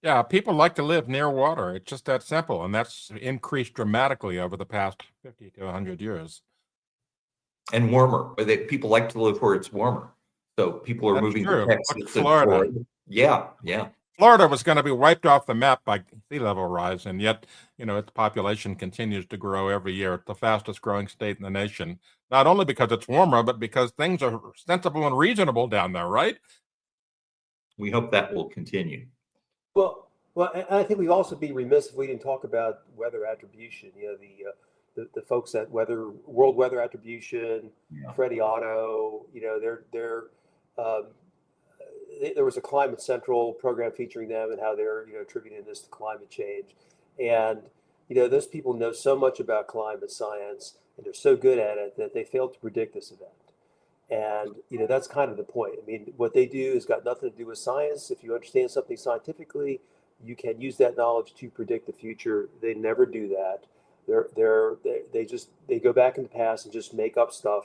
Yeah, people like to live near water. It's just that simple. And that's increased dramatically over the past 50 to 100 years. And warmer. People like to live where it's warmer. So people are That's moving true. to Texas Look at and Florida. Florida. Yeah. Florida was going to be wiped off the map by sea level rise, and yet, its population continues to grow every year. It's the fastest growing state in the nation, not only because it's warmer, but because things are sensible and reasonable down there, right? We hope that will continue. Well, and I think we'd also be remiss if we didn't talk about weather attribution. The folks at World Weather Attribution, Freddie Otto. There was a Climate Central program featuring them and how they're attributing this to climate change. And those people know so much about climate science and they're so good at it that they failed to predict this event. And that's kind of the point. I mean, what they do has got nothing to do with science. If you understand something scientifically, you can use that knowledge to predict the future. They never do that. They go back in the past and just make up stuff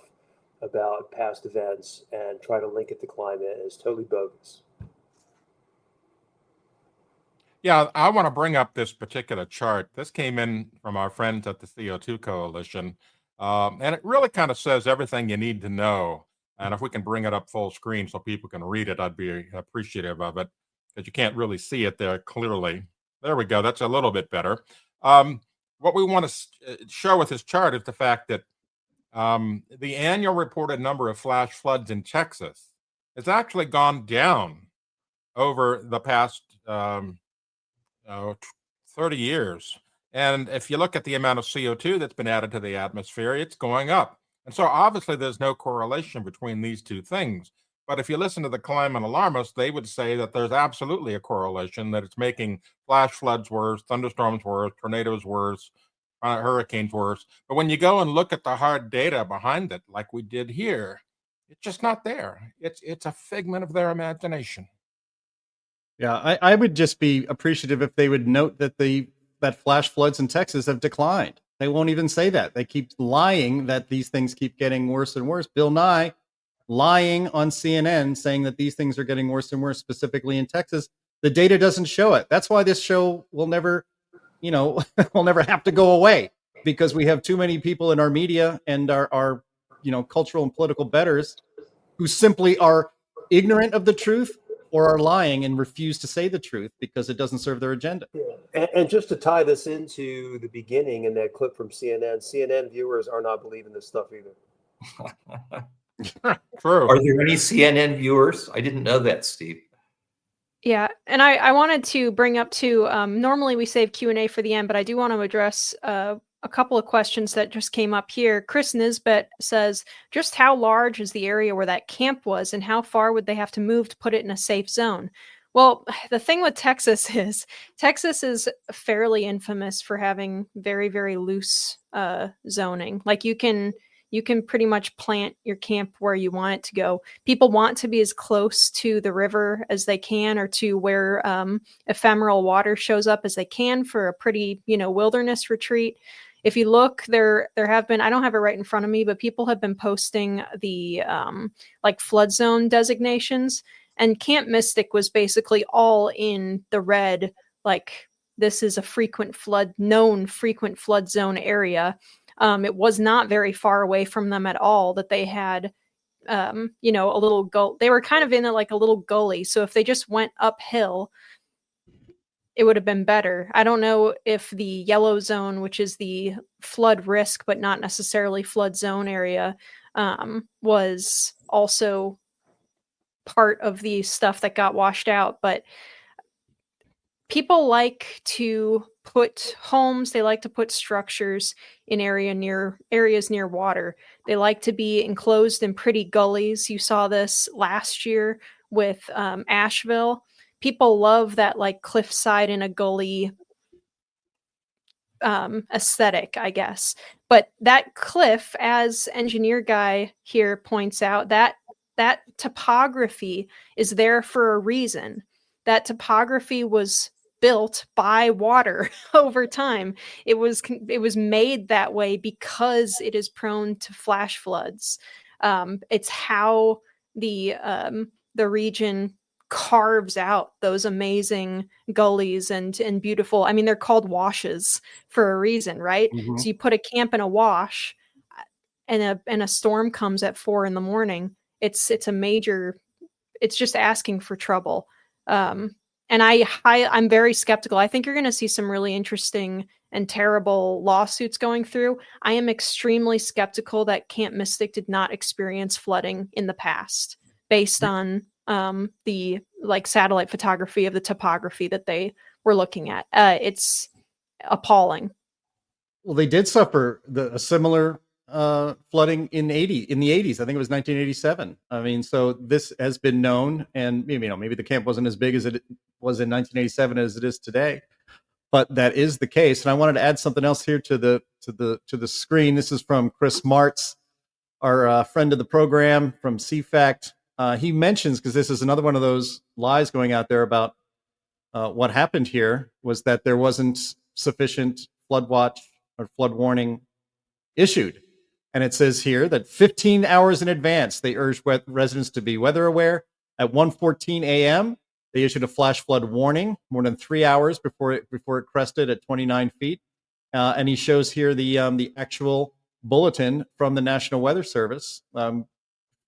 about past events and try to link it to climate. It's totally bogus. Yeah, I want to bring up this particular chart. This came in from our friends at the CO2 Coalition, and it really kind of says everything you need to know. And if we can bring it up full screen so people can read it, I'd be appreciative of it, because you can't really see it there clearly. There we go. That's a little bit better. What we want to show with this chart is the fact that the annual reported number of flash floods in Texas has actually gone down over the past 30 years. And if you look at the amount of CO2 that's been added to the atmosphere, it's going up. And so obviously there's no correlation between these two things. But if you listen to the climate alarmists, they would say that there's absolutely a correlation, that it's making flash floods worse, thunderstorms worse, tornadoes worse, hurricanes worse. But when you go and look at the hard data behind it, like we did here, it's just not there. It's a figment of their imagination. Yeah, I would just be appreciative if they would note that that flash floods in Texas have declined. They won't even say that. They keep lying that these things keep getting worse and worse. Bill Nye lying on CNN saying that these things are getting worse and worse, specifically in Texas. The data doesn't show it. That's why this show will never, will never have to go away, because we have too many people in our media and our cultural and political betters who simply are ignorant of the truth or are lying and refuse to say the truth because it doesn't serve their agenda. Yeah. And just to tie this into the beginning in that clip from CNN viewers are not believing this stuff either. True. Are there any CNN viewers? I didn't know that, Steve. Yeah, and I wanted to bring up too, normally we save Q&A for the end, but I do want to address a couple of questions that just came up here. Chris Nisbet says, just how large is the area where that camp was and how far would they have to move to put it in a safe zone? Well, the thing with Texas is fairly infamous for having very, very loose zoning. Like you can pretty much plant your camp where you want it to go. People want to be as close to the river as they can, or to where ephemeral water shows up as they can for a pretty, wilderness retreat. If you look, there have been, I don't have it right in front of me, but people have been posting the flood zone designations, and Camp Mystic was basically all in the red, like this is a known frequent flood zone area. It was not very far away from them at all that they had, a little gully. They were kind of in a little gully. So if they just went uphill, it would have been better. I don't know if the yellow zone, which is the flood risk, but not necessarily flood zone area, was also part of the stuff that got washed out. But people like to put homes, they like to put structures in areas near water. They like to be enclosed in pretty gullies. You saw this last year with Asheville. People love that cliffside in a gully aesthetic, I guess. But that cliff, as engineer guy here points out, that topography is there for a reason. That topography was built by water over time. It was made that way because it is prone to flash floods. It's how the region carves out those amazing gullies and beautiful. I mean, they're called washes for a reason, right? Mhm. So you put a camp in a wash, and a storm comes at 4 a.m. It's a major. It's just asking for trouble. And I'm very skeptical. I think you're going to see some really interesting and terrible lawsuits going through. I am extremely skeptical that Camp Mystic did not experience flooding in the past, based on the satellite photography of the topography that they were looking at. It's appalling. Well, they did suffer a similar flooding in the 80s. I think it was 1987. I mean, so this has been known, and maybe the camp wasn't as big as it was in 1987 as it is today, but that is the case. And I wanted to add something else here to the screen. This is from Chris Martz, our friend of the program from CFACT. He mentions, because this is another one of those lies going out there about what happened here, was that there wasn't sufficient flood watch or flood warning issued. And it says here that 15 hours in advance, they urged residents to be weather aware. At 1:14 a.m., they issued a flash flood warning more than 3 hours before it crested at 29 feet. And he shows here the actual bulletin from the National Weather Service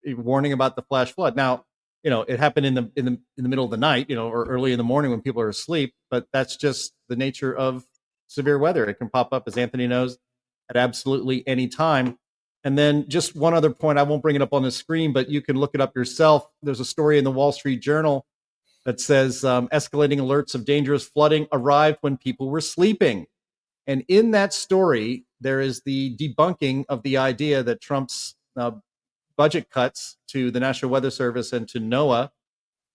warning about the flash flood. Now, it happened in the middle of the night, or early in the morning when people are asleep. But that's just the nature of severe weather. It can pop up, as Anthony knows, at absolutely any time. And then just one other point, I won't bring it up on the screen, but you can look it up yourself. There's a story in the Wall Street Journal that says escalating alerts of dangerous flooding arrived when people were sleeping. And in that story, there is the debunking of the idea that Trump's budget cuts to the National Weather Service and to NOAA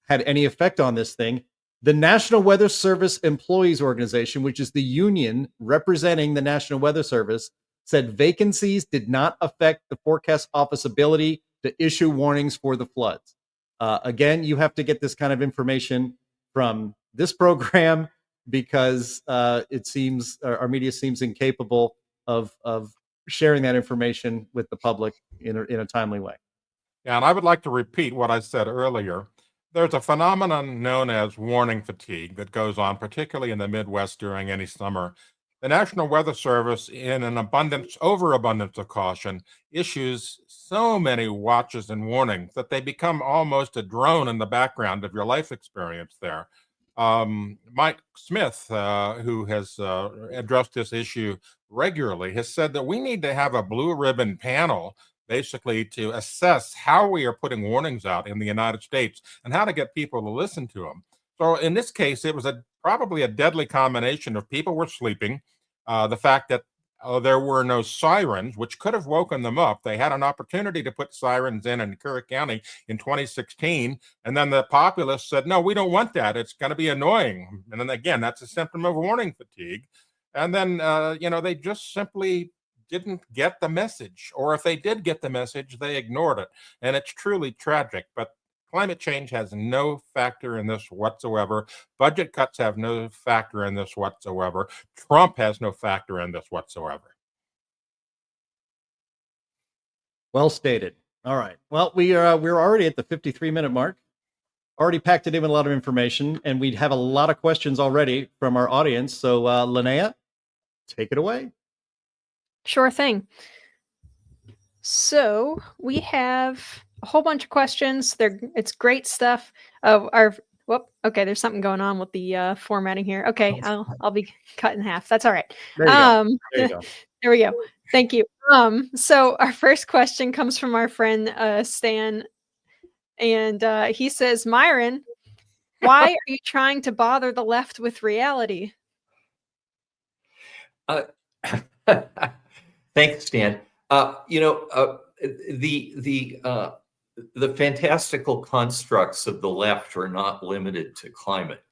had any effect on this thing. The National Weather Service Employees Organization, which is the union representing the National Weather Service, said vacancies did not affect the forecast office ability to issue warnings for the floods. Again, you have to get this kind of information from this program, because it seems our media seems incapable of sharing that information with the public in a timely way. Yeah, and I would like to repeat what I said earlier. There's a phenomenon known as warning fatigue that goes on, particularly in the Midwest during any summer. The National Weather Service, in an overabundance of caution, issues so many watches and warnings that they become almost a drone in the background of your life experience there. Mike Smith, who has addressed this issue regularly, has said that we need to have a blue ribbon panel basically to assess how we are putting warnings out in the United States and how to get people to listen to them. So in this case, it was probably a deadly combination of people were sleeping, the fact that there were no sirens, which could have woken them up. They had an opportunity to put sirens in Curry County in 2016, and then the populace said, no, we don't want that. It's going to be annoying. And then again, that's a symptom of warning fatigue. And then, they just simply didn't get the message, or if they did get the message, they ignored it. And it's truly tragic. But climate change has no factor in this whatsoever. Budget cuts have no factor in this whatsoever. Trump has no factor in this whatsoever. Well stated. All right. Well, we're already at the 53-minute mark. Already packed it in with a lot of information, and we have a lot of questions already from our audience. So, Linnea, take it away. Sure thing. So we have a whole bunch of questions. It's great stuff. Okay, there's something going on with the formatting here. Okay, I'll be cut in half. That's all right. There you go. There you go. There we go. Thank you. So our first question comes from our friend Stan, and he says, Myron, why are you trying to bother the left with reality? Thanks, Stan. The fantastical constructs of the left are not limited to climate.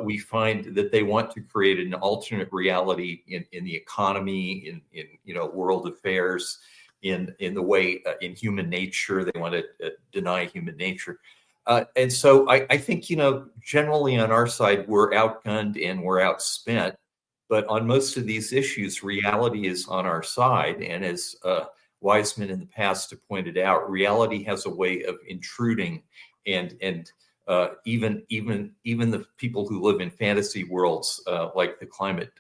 We find that they want to create an alternate reality in the economy, in world affairs, in the way in human nature. They want to deny human nature. And so I think, generally on our side, we're outgunned and we're outspent. But on most of these issues, reality is on our side. And as wise men in the past have pointed out, reality has a way of intruding, and even the people who live in fantasy worlds like the climate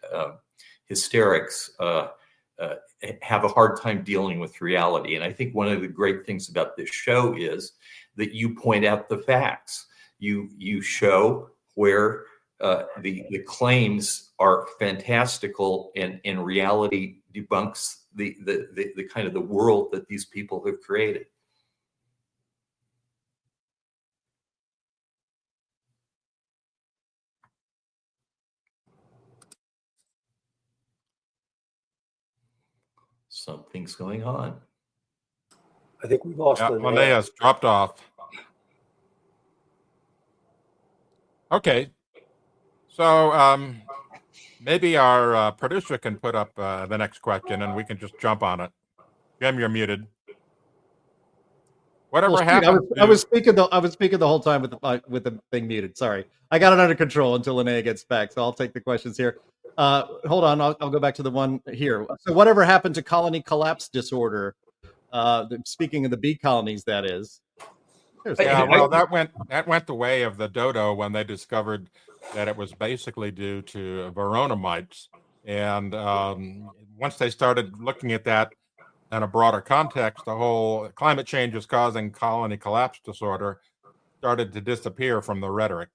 hysterics have a hard time dealing with reality. And I think one of the great things about this show is that you point out the facts. You show where the claims are fantastical, and reality debunks the kind of the world that these people have created. Something's going on. I think we've lost Linnea. Linnea's dropped off. Okay. So maybe our producer can put up the next question and we can just jump on it. Jim, you're muted. Whatever happened. I was speaking the whole time with the thing muted. Sorry, I got it under control until Linnea gets back. So I'll take the questions here. Hold on, I'll go back to the one here. So whatever happened to colony collapse disorder? Speaking of the bee colonies, that is. Yeah, well, that went the way of the dodo when they discovered that it was basically due to Verona mites. And once they started looking at that in a broader context, the whole climate change is causing colony collapse disorder started to disappear from the rhetoric.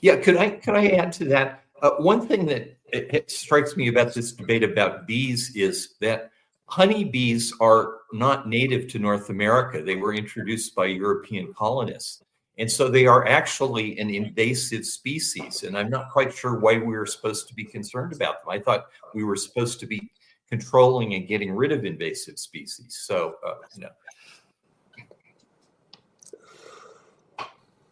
Yeah, could I add to that? One thing that it strikes me about this debate about bees is that honeybees are not native to North America. They were introduced by European colonists. And so they are actually an invasive species. And I'm not quite sure why we were supposed to be concerned about them. I thought we were supposed to be controlling and getting rid of invasive species. So,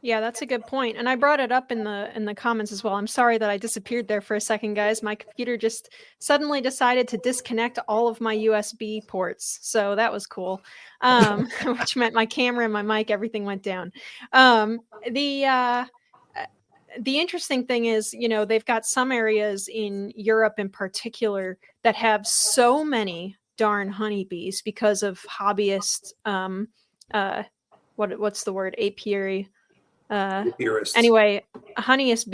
Yeah, that's a good point. And I brought it up in the comments as well. I'm sorry that I disappeared there for a second, guys. My computer just suddenly decided to disconnect all of my USB ports. So that was cool. Which meant my camera and my mic, everything went down. The interesting thing is, they've got some areas in Europe in particular that have so many darn honeybees because of hobbyist, what's the word? Apiary. Anyway, hobbyist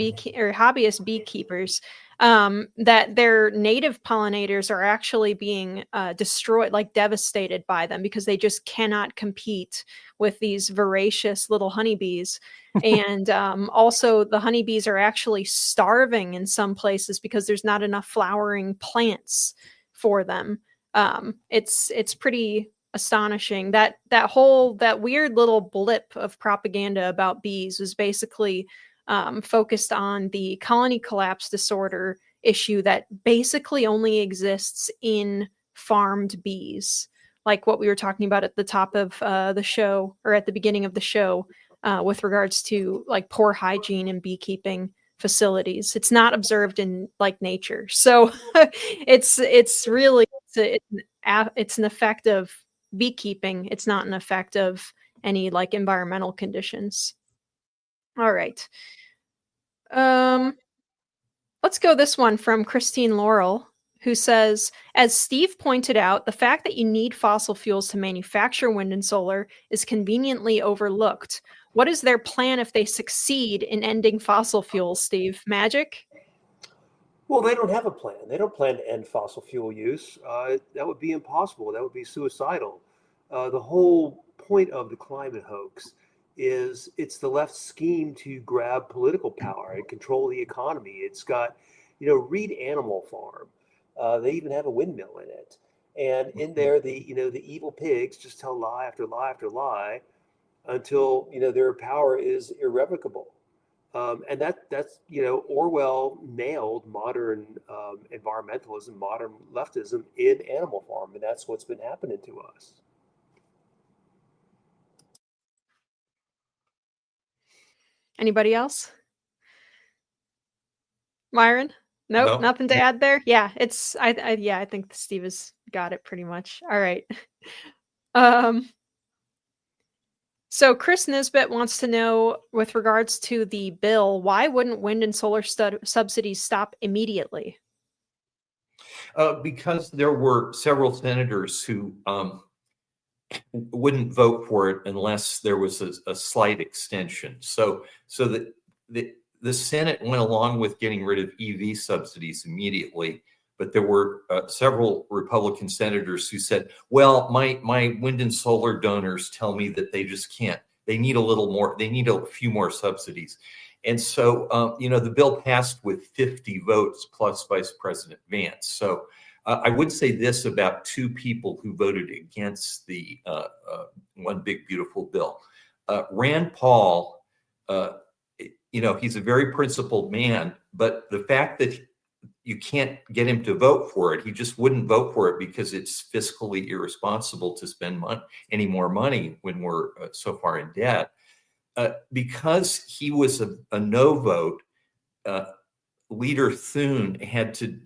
beekeepers, that their native pollinators are actually being destroyed, like devastated by them, because they just cannot compete with these voracious little honeybees. And also the honeybees are actually starving in some places because there's not enough flowering plants for them. It's pretty astonishing that weird little blip of propaganda about bees was basically focused on the colony collapse disorder issue that basically only exists in farmed bees, like what we were talking about at the top of the show, or at the beginning of the show, with regards to like poor hygiene in beekeeping facilities. It's not observed in like nature, so it's an effect of beekeeping. It's not an effect of any like environmental conditions. All right. Let's go this one from Christine Laurel, who says, as Steve pointed out, the fact that you need fossil fuels to manufacture wind and solar is conveniently overlooked. What is their plan if they succeed in ending fossil fuels, Steve? Magic? Well, they don't have a plan. They don't plan to end fossil fuel use. That would be impossible. That would be suicidal. The whole point of the climate hoax is it's the left's scheme to grab political power and control the economy. It's got, read Animal Farm. They even have a windmill in it. And in there, the evil pigs just tell lie after lie after lie until, their power is irrevocable. And that's Orwell nailed modern environmentalism, modern leftism in Animal Farm, and that's what's been happening to us. Anybody else? Myron? Nope, No. Nothing to add there. Yeah, I think Steve has got it pretty much. All right. So Chris Nisbet wants to know, with regards to the bill, why wouldn't wind and solar subsidies stop immediately? Because there were several senators who wouldn't vote for it unless there was a slight extension. So the Senate went along with getting rid of EV subsidies immediately, but there were several Republican senators who said, well, my wind and solar donors tell me that they just can't. They need a little more. They need a few more subsidies. And so, the bill passed with 50 votes plus Vice President Vance. So I would say this about two people who voted against the One Big Beautiful Bill. Rand Paul, he's a very principled man, but the fact that you can't get him to vote for it, he just wouldn't vote for it because it's fiscally irresponsible to spend any more money when we're so far in debt. Because he was a no vote, Leader Thune had to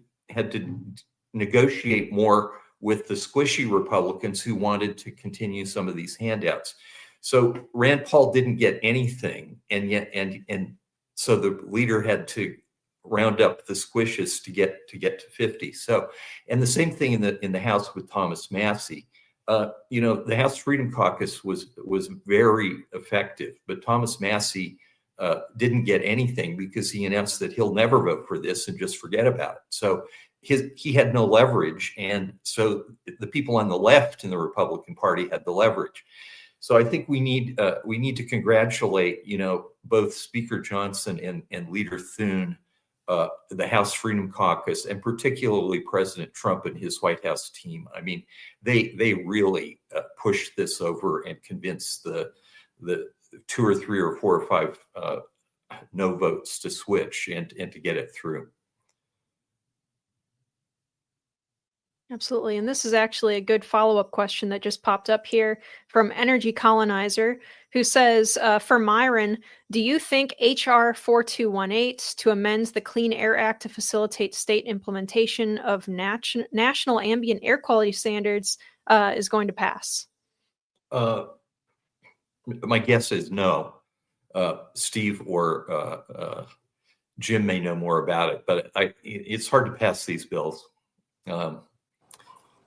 negotiate more with the squishy Republicans who wanted to continue some of these handouts. So Rand Paul didn't get anything, and so the leader had to round up the squishes to get to 50. So, and the same thing in the House with Thomas Massie. The House Freedom Caucus was very effective, but Thomas Massie didn't get anything because he announced that he'll never vote for this and just forget about it. So he had no leverage, and so the people on the left in the Republican Party had the leverage. So I think we need to congratulate both Speaker Johnson and Leader Thune, the House Freedom Caucus, and particularly President Trump and his White House team. I mean, they really pushed this over and convinced the 2 or 3 or 4 or 5 no votes to switch and to get it through. Absolutely. And this is actually a good follow-up question that just popped up here from Energy Colonizer, who says, for Myron, do you think HR 4218 to amend the Clean Air Act to facilitate state implementation of national ambient air quality standards is going to pass? My guess is no. Steve or Jim may know more about it, but it's hard to pass these bills.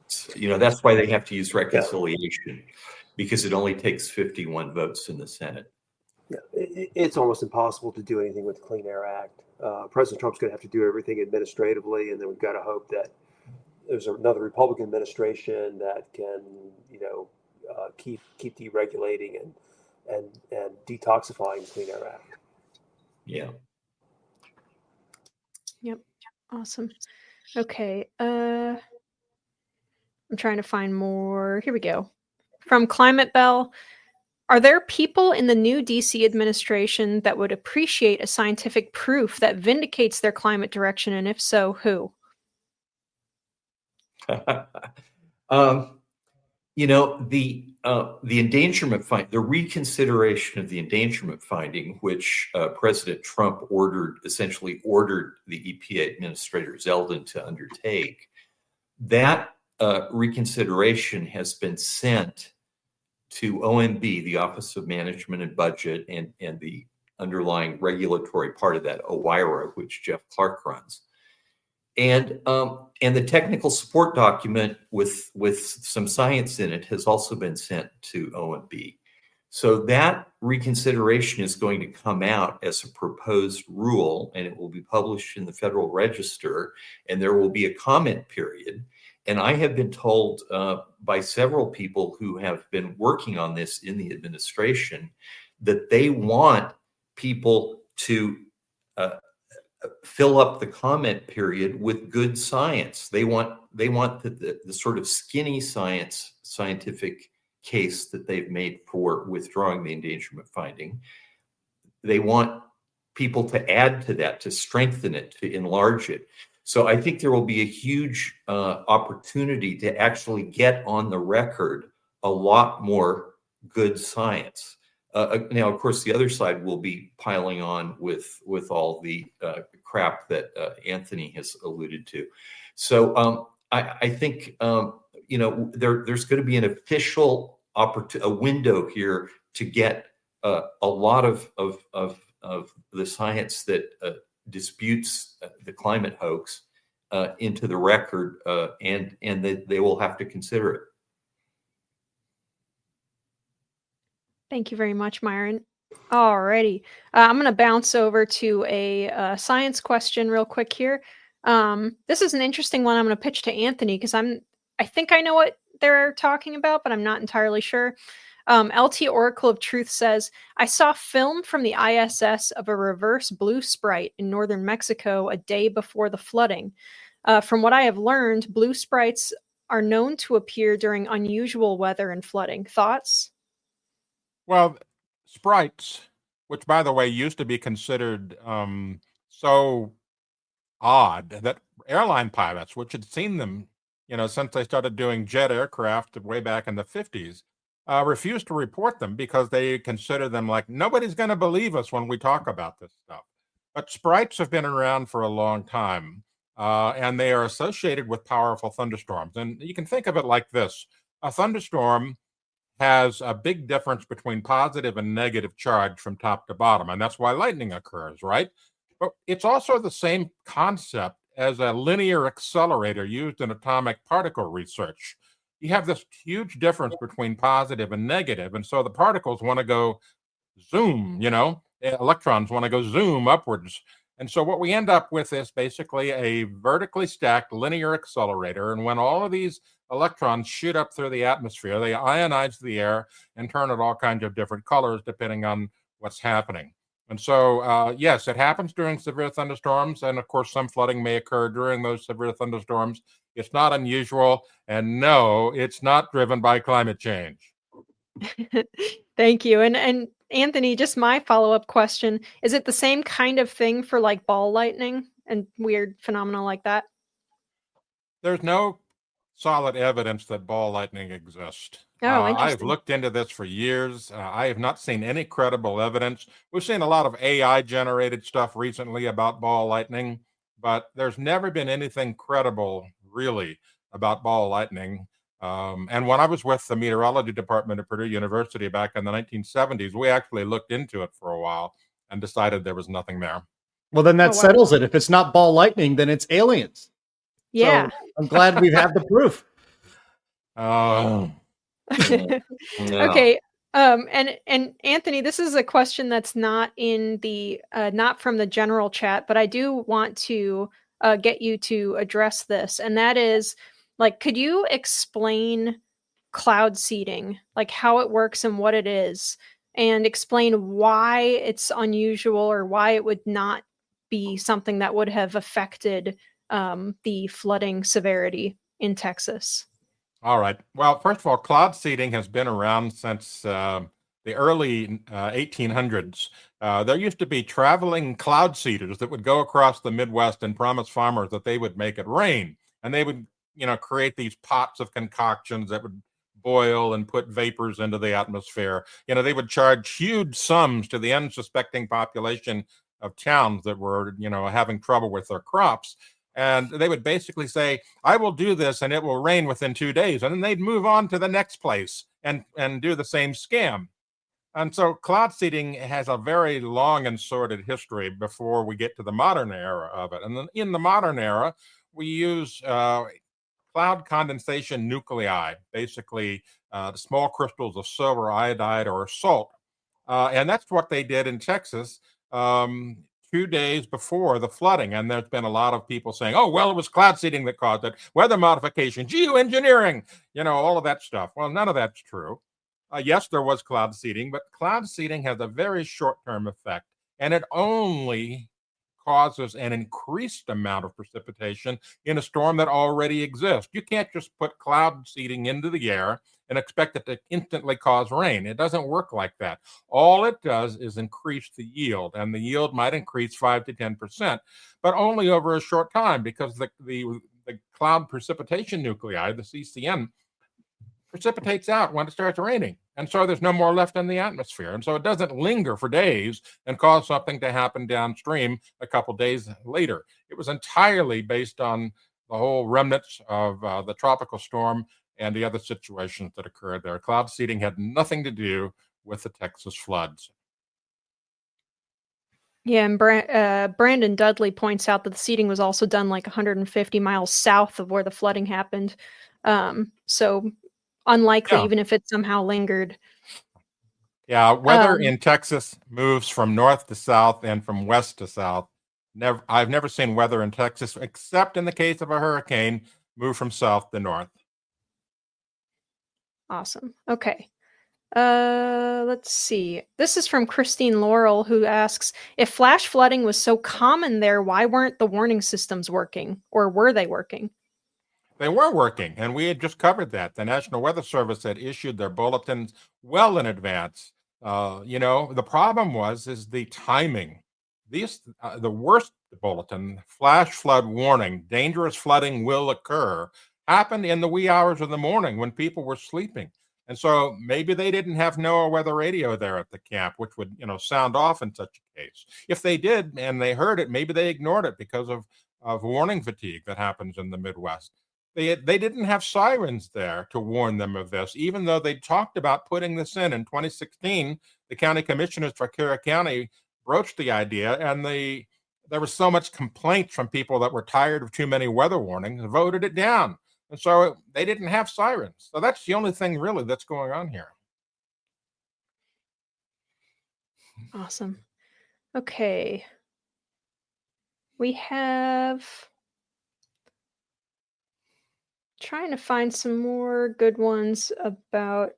That's why they have to use reconciliation, because it only takes 51 votes in the Senate. Yeah, it's almost impossible to do anything with the Clean Air Act. President Trump's going to have to do everything administratively, and then we've got to hope that there's another Republican administration that can, keep deregulating and detoxifying the Clean Air Act. Yeah. Yep. Awesome. Okay. I'm trying to find more. Here we go. From Climate Bell. Are there people in the new DC administration that would appreciate a scientific proof that vindicates their climate direction? And if so, who? The endangerment the reconsideration of the endangerment finding, which President Trump essentially ordered the EPA Administrator Zeldin to undertake, that reconsideration has been sent to OMB, the Office of Management and Budget, and the underlying regulatory part of that, OIRA, which Jeff Clark runs. And the technical support document with some science in it has also been sent to OMB. So that reconsideration is going to come out as a proposed rule, and it will be published in the Federal Register, and there will be a comment period. And I have been told by several people who have been working on this in the administration that they want people to fill up the comment period with good science. They want the sort of skinny scientific case that they've made for withdrawing the endangerment finding. They want people to add to that, to strengthen it, to enlarge it. So I think there will be a huge opportunity to actually get on the record a lot more good science. Now, of course, the other side will be piling on with all the crap that Anthony has alluded to. So I think there's going to be an official a window here to get a lot of the science that disputes the climate hoax into the record, and they will have to consider it. Thank you very much, Myron. Alrighty. I'm going to bounce over to a science question real quick here. This is an interesting one I'm going to pitch to Anthony because I think I know what they're talking about, but I'm not entirely sure. LT Oracle of Truth says, I saw film from the ISS of a reverse blue sprite in northern Mexico a day before the flooding. From what I have learned, blue sprites are known to appear during unusual weather and flooding. Thoughts? Well, sprites, which by the way used to be considered so odd that airline pilots, which had seen them, since they started doing jet aircraft way back in the 50s, refused to report them because they consider them like, nobody's going to believe us when we talk about this stuff. But sprites have been around for a long time, and they are associated with powerful thunderstorms. And you can think of it like this. A thunderstorm has a big difference between positive and negative charge from top to bottom, and that's why lightning occurs, right? But it's also the same concept as a linear accelerator used in atomic particle research. You have this huge difference between positive and negative, and so the particles want to go zoom, electrons want to go zoom upwards. And so what we end up with is basically a vertically stacked linear accelerator, and when all of these electrons shoot up through the atmosphere, they ionize the air and turn it all kinds of different colors depending on what's happening. And so, yes, it happens during severe thunderstorms. And of course, some flooding may occur during those severe thunderstorms. It's not unusual. And no, it's not driven by climate change. Thank you. And Anthony, just my follow-up question. Is it the same kind of thing for like ball lightning and weird phenomena like that? There's no solid evidence that ball lightning exists. Oh, I've looked into this for years. I have not seen any credible evidence. We've seen a lot of AI generated stuff recently about ball lightning, but there's never been anything credible really about ball lightning. And when I was with the meteorology department at Purdue University back in the 1970s, we actually looked into it for a while and decided there was nothing there. Well, then that settles it. If it's not ball lightning, then it's aliens. Yeah. So I'm glad we have the proof. Okay. And Anthony, this is a question that's not in the not from the general chat, but I do want to get you to address this, and that is, like, could you explain cloud seeding, like how it works and what it is, and explain why it's unusual or why it would not be something that would have affected the flooding severity in Texas? All right. Well, first of all, cloud seeding has been around since the early 1800s. There used to be traveling cloud seeders that would go across the Midwest and promise farmers that they would make it rain. And they would, create these pots of concoctions that would boil and put vapors into the atmosphere. They would charge huge sums to the unsuspecting population of towns that were, having trouble with their crops. And they would basically say, I will do this and it will rain within 2 days. And then they'd move on to the next place and do the same scam. And so cloud seeding has a very long and sordid history before we get to the modern era of it. And then in the modern era, we use cloud condensation nuclei, basically small crystals of silver iodide or salt. And that's what they did in Texas 2 days before the flooding. And there's been a lot of people saying, oh, well, it was cloud seeding that caused it, weather modification, geoengineering, all of that stuff. Well, none of that's true. Yes, there was cloud seeding, but cloud seeding has a very short-term effect, and it only causes an increased amount of precipitation in a storm that already exists. You can't just put cloud seeding into the air and expect it to instantly cause rain. It doesn't work like that. All it does is increase the yield, and the yield might increase 5 to 10%, but only over a short time, because the cloud precipitation nuclei, the CCN, precipitates out when it starts raining. And so there's no more left in the atmosphere. And so it doesn't linger for days and cause something to happen downstream a couple days later. It was entirely based on the whole remnants of the tropical storm and the other situations that occurred there. Cloud seeding had nothing to do with the Texas floods. Yeah, and Brandon Dudley points out that the seeding was also done like 150 miles south of where the flooding happened. So unlikely, Yeah. even if it somehow lingered. Yeah, weather in Texas moves from north to south and from west to south. I've never seen weather in Texas, except in the case of a hurricane, move from south to north. Awesome. Okay. Let's see. This is from Christine Laurel, who asks, if flash flooding was so common there, why weren't the warning systems working, or were they working? They were working, and we had just covered that. The National Weather Service had issued their bulletins well in advance. The problem is the timing. The worst bulletin, flash flood warning, dangerous flooding will occur, happened in the wee hours of the morning when people were sleeping. And so maybe they didn't have NOAA weather radio there at the camp, which would, sound off in such a case. If they did and they heard it, maybe they ignored it because of warning fatigue that happens in the Midwest. They didn't have sirens there to warn them of this, even though they talked about putting this in 2016. The county commissioners for Cara County broached the idea, and there was so much complaints from people that were tired of too many weather warnings, voted it down. And so they didn't have sirens. So that's the only thing really that's going on here. Awesome. Okay. We have... trying to find some more good ones about...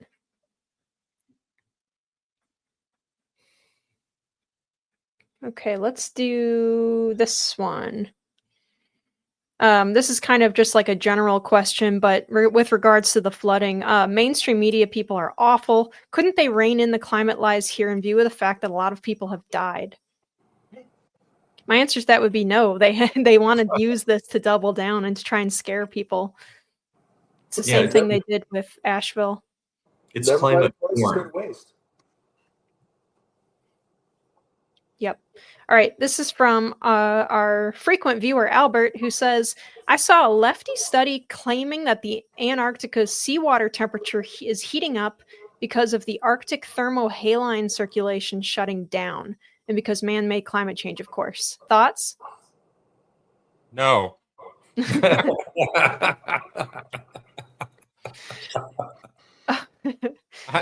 Okay, let's do this one. This is kind of just like a general question, but with regards to the flooding, mainstream media people are awful. Couldn't they rein in the climate lies here in view of the fact that a lot of people have died? My answer to that would be no. They want to use this to double down and to try and scare people. It's the same thing they did with Asheville. It's climate warning. Yep. All right. This is from our frequent viewer, Albert, who says, I saw a lefty study claiming that the Antarctica's seawater temperature is heating up because of the Arctic thermohaline circulation shutting down and because man-made climate change, of course. Thoughts? No.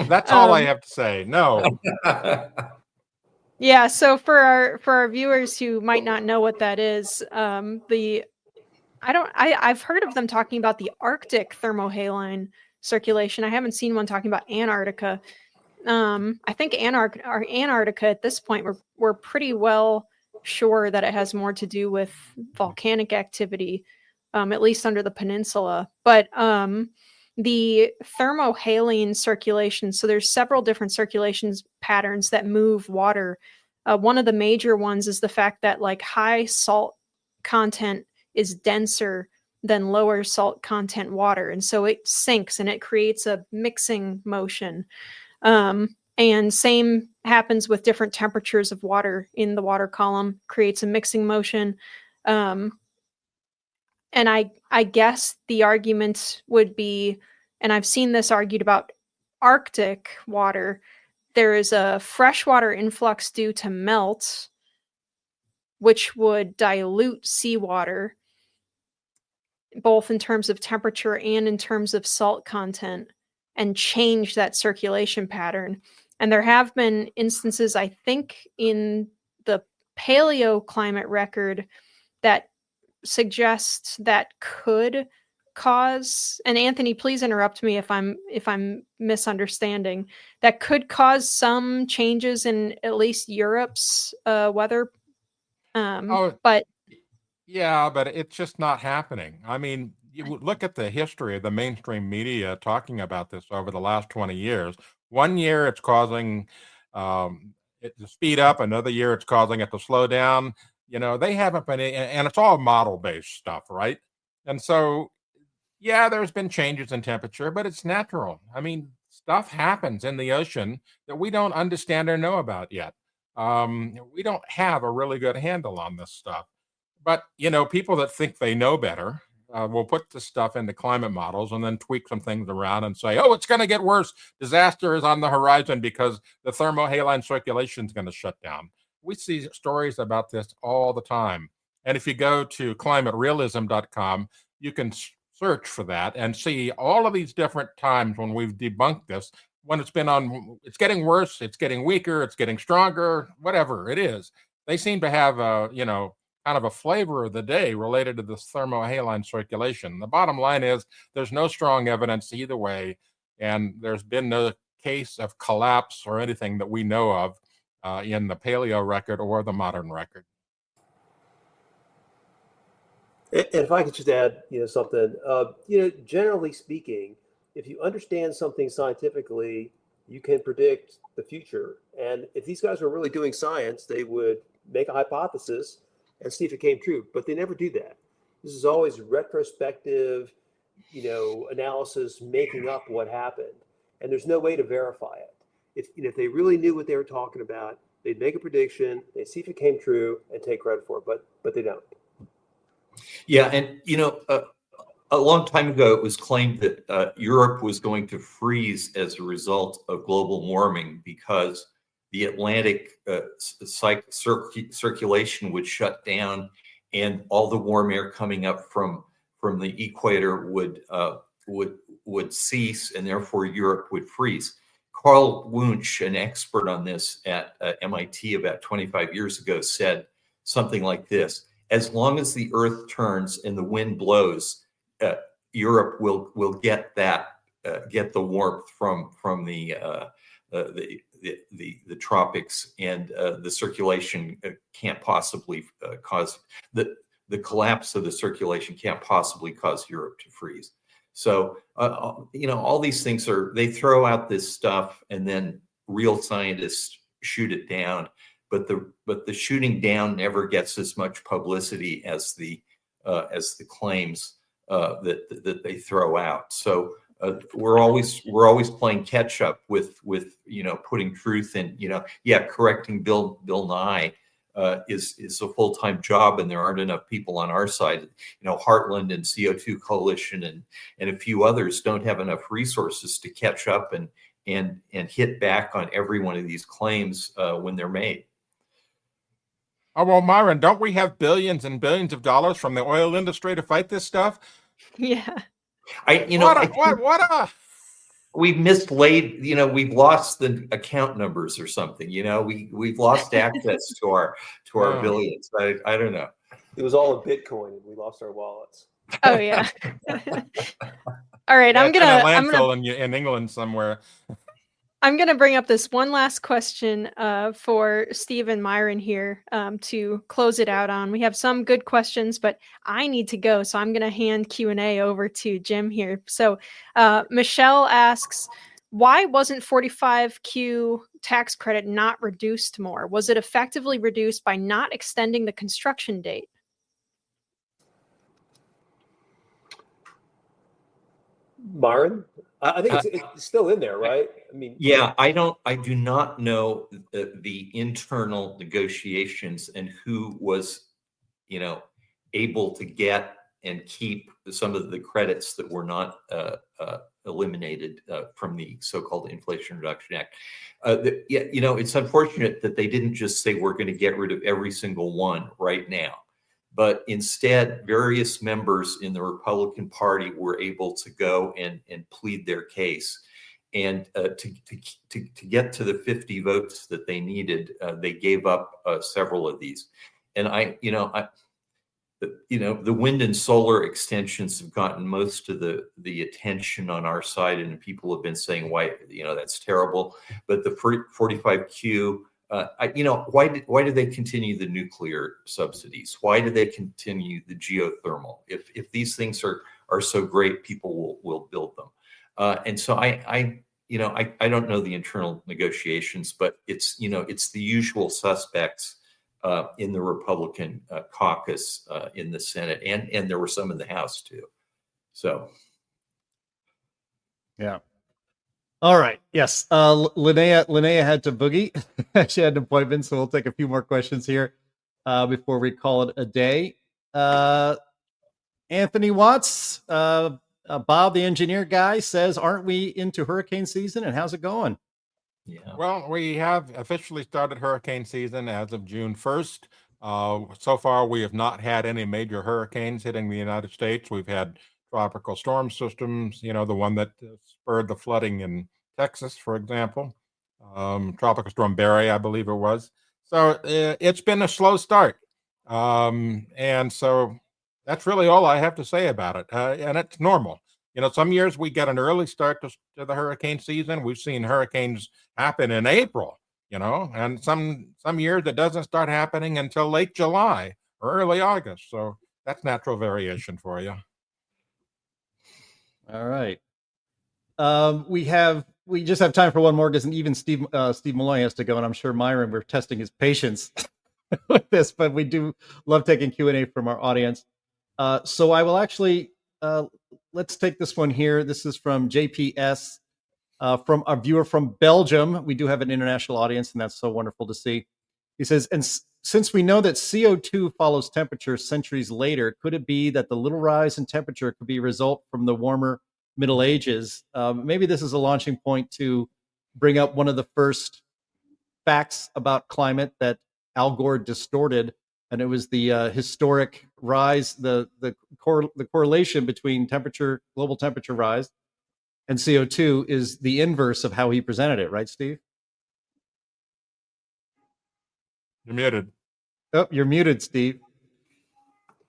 That's all I have to say. No. Yeah, so for our viewers who might not know what that is, I've heard of them talking about the Arctic thermohaline circulation. I haven't seen one talking about Antarctica. I think Antarctica at this point we're pretty well sure that it has more to do with volcanic activity, at least under the peninsula. But the thermohaline circulation, so there's several different circulations patterns that move water. One of the major ones is the fact that like high salt content is denser than lower salt content water. And so it sinks and it creates a mixing motion. And same happens with different temperatures of water in the water column, creates a mixing motion. And I guess the argument would be, and I've seen this argued about Arctic water, there is a freshwater influx due to melt, which would dilute seawater, both in terms of temperature and in terms of salt content, and change that circulation pattern. And there have been instances, I think, in the paleoclimate record that suggest that could cause, and Anthony, please interrupt me if I'm misunderstanding, that could cause some changes in at least Europe's weather. But yeah, but it's just not happening. I mean, you look at the history of the mainstream media talking about this over the last 20 years. One year it's causing it to speed up. Another year it's causing it to slow down. They haven't been, and it's all model-based stuff, right? And so, yeah, there's been changes in temperature, but it's natural. I mean, stuff happens in the ocean that we don't understand or know about yet. We don't have a really good handle on this stuff. But, people that think they know better will put this stuff into climate models and then tweak some things around and say, oh, it's going to get worse. Disaster is on the horizon because the thermohaline circulation is going to shut down. we see stories about this all the time. And if you go to climaterealism.com, you can search for that and see all of these different times when we've debunked this, when it's been on, it's getting worse, it's getting weaker, it's getting stronger, whatever it is. They seem to have a, kind of a flavor of the day related to this thermohaline circulation. The bottom line is there's no strong evidence either way, and there's been no case of collapse or anything that we know of in the paleo record or the modern record. And if I could just add, something, generally speaking, if you understand something scientifically, you can predict the future. And if these guys were really doing science, they would make a hypothesis and see if it came true. But they never do that. This is always retrospective, analysis, making up what happened. And there's no way to verify it. If they really knew what they were talking about, they'd make a prediction, they'd see if it came true and take credit for it, but they don't. Yeah, and a long time ago, it was claimed that Europe was going to freeze as a result of global warming because the Atlantic circulation would shut down, and all the warm air coming up from the equator would cease, and therefore Europe would freeze. Carl Wunsch, an expert on this at MIT about 25 years ago, said something like this: as long as the earth turns and the wind blows, Europe will get the warmth from the tropics, and the circulation can't possibly cause the collapse of the circulation can't possibly cause Europe to freeze. So all these things they throw out this stuff, and then real scientists shoot it down. But the shooting down never gets as much publicity as the claims that they throw out. So we're always playing catch up with putting truth in. Correcting Bill Nye is a full-time job, and there aren't enough people on our side. Heartland and CO2 Coalition and a few others don't have enough resources to catch up and hit back on every one of these claims when they're made. Oh, well, Myron, don't we have billions and billions of dollars from the oil industry to fight this stuff? Yeah. We've mislaid, we've lost the account numbers or something, we've lost access to our billions. I don't know. It was all in Bitcoin and we lost our wallets. Oh yeah. All right. I'm gonna in England somewhere. I'm going to bring up this one last question for Steve and Myron here to close it out on. We have some good questions, but I need to go, so I'm going to hand Q&A over to Jim here. So Michelle asks, why wasn't 45Q tax credit not reduced more? Was it effectively reduced by not extending the construction date? Myron? I think it's still in there, right? Yeah, I do not know the internal negotiations and who was, able to get and keep some of the credits that were not eliminated from the so-called Inflation Reduction Act. It's unfortunate that they didn't just say we're going to get rid of every single one right now. But instead, various members in the Republican Party were able to go and plead their case. And to get to the 50 votes that they needed, they gave up several of these. And the wind and solar extensions have gotten most of the attention on our side, and people have been saying, why, that's terrible. But the 45Q, why did they continue the nuclear subsidies? Why did they continue the geothermal? If these things are so great, people will build them. And so I don't know the internal negotiations, but it's the usual suspects in the Republican caucus in the Senate, and there were some in the House too. So, yeah. All right. Yes. Linnea had to boogie. She had an appointment, so we'll take a few more questions here before we call it a day. Anthony Watts, Bob, the engineer guy, says, aren't we into hurricane season, and how's it going? Yeah. Well, we have officially started hurricane season as of June 1st. So far, we have not had any major hurricanes hitting the United States. We've had tropical storm systems, the one that spurred the flooding in Texas, for example. Tropical Storm Barry, I believe it was. So it's been a slow start. And so that's really all I have to say about it. And it's normal. Some years we get an early start to the hurricane season. We've seen hurricanes happen in April, and some years it doesn't start happening until late July or early August. So that's natural variation for you. All right. We just have time for one more because even Steve Milloy has to go, and I'm sure Myron, we're testing his patience with this, but we do love taking Q&A from our audience. So I will actually let's take this one here. This is from JPS, from our viewer from Belgium. We do have an international audience, and that's so wonderful to see. He says, and since we know that CO2 follows temperature centuries later, could it be that the little rise in temperature could be a result from the warmer Middle Ages? Maybe this is a launching point to bring up one of the first facts about climate that Al Gore distorted, and it was the historic rise, the correlation between global temperature rise, and CO2 is the inverse of how he presented it, right, Steve? You're muted. Oh, you're muted, Steve.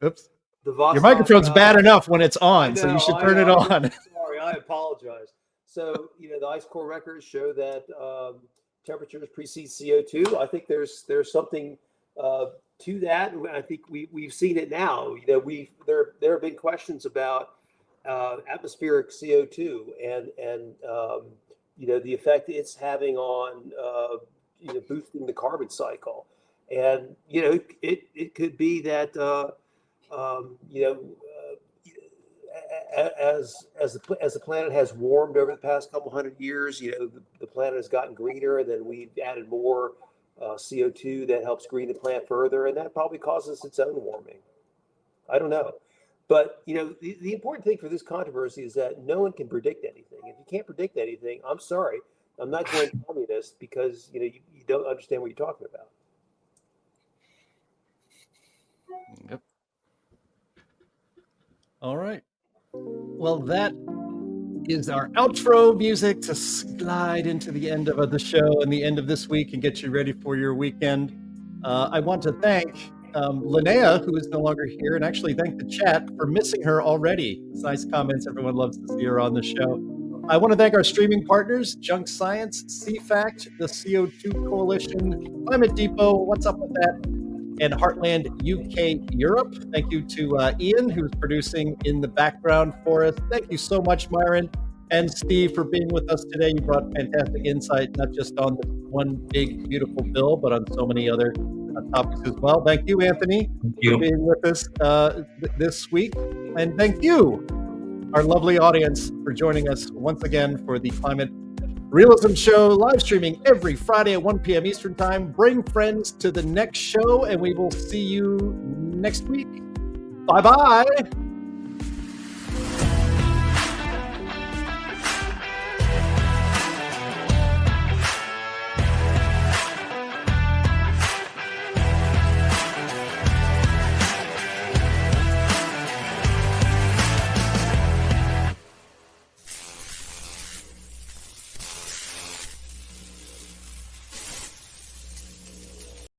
Oops. The Your microphone's bad enough when it's on, so you should turn it on. Sorry, I apologize. So, the ice core records show that temperatures precede CO2. I think there's something to that. I think we've seen it now. There have been questions about atmospheric CO2 and the effect it's having on boosting the carbon cycle. And it could be that as the planet has warmed over the past couple hundred years, the planet has gotten greener, and then we've added more CO2 that helps green the planet further, and that probably causes its own warming. I don't know. But, the important thing for this controversy is that no one can predict anything. If you can't predict anything, I'm sorry, I'm not going to communist because, you don't understand what you're talking about. Yep. All right. Well, that is our outro music to slide into the end of the show and the end of this week and get you ready for your weekend. I want to thank Linnea, who is no longer here, and actually thank the chat for missing her already. It's nice comments. Everyone loves to see her on the show. I want to thank our streaming partners, Junk Science, CFACT, the CO2 Coalition, Climate Depot, What's Up With That, and Heartland UK Europe. Thank you to Ian, who's producing in the background for us. Thank you so much, Myron and Steve, for being with us today. You brought fantastic insight, not just on the one big, beautiful bill, but on so many other topics as well. Thank you, Anthony, for being with us this week. And thank you, our lovely audience, for joining us once again for the Climate Realism Show, live streaming every Friday at 1 p.m. Eastern Time. Bring friends to the next show, and we will see you next week. Bye-bye.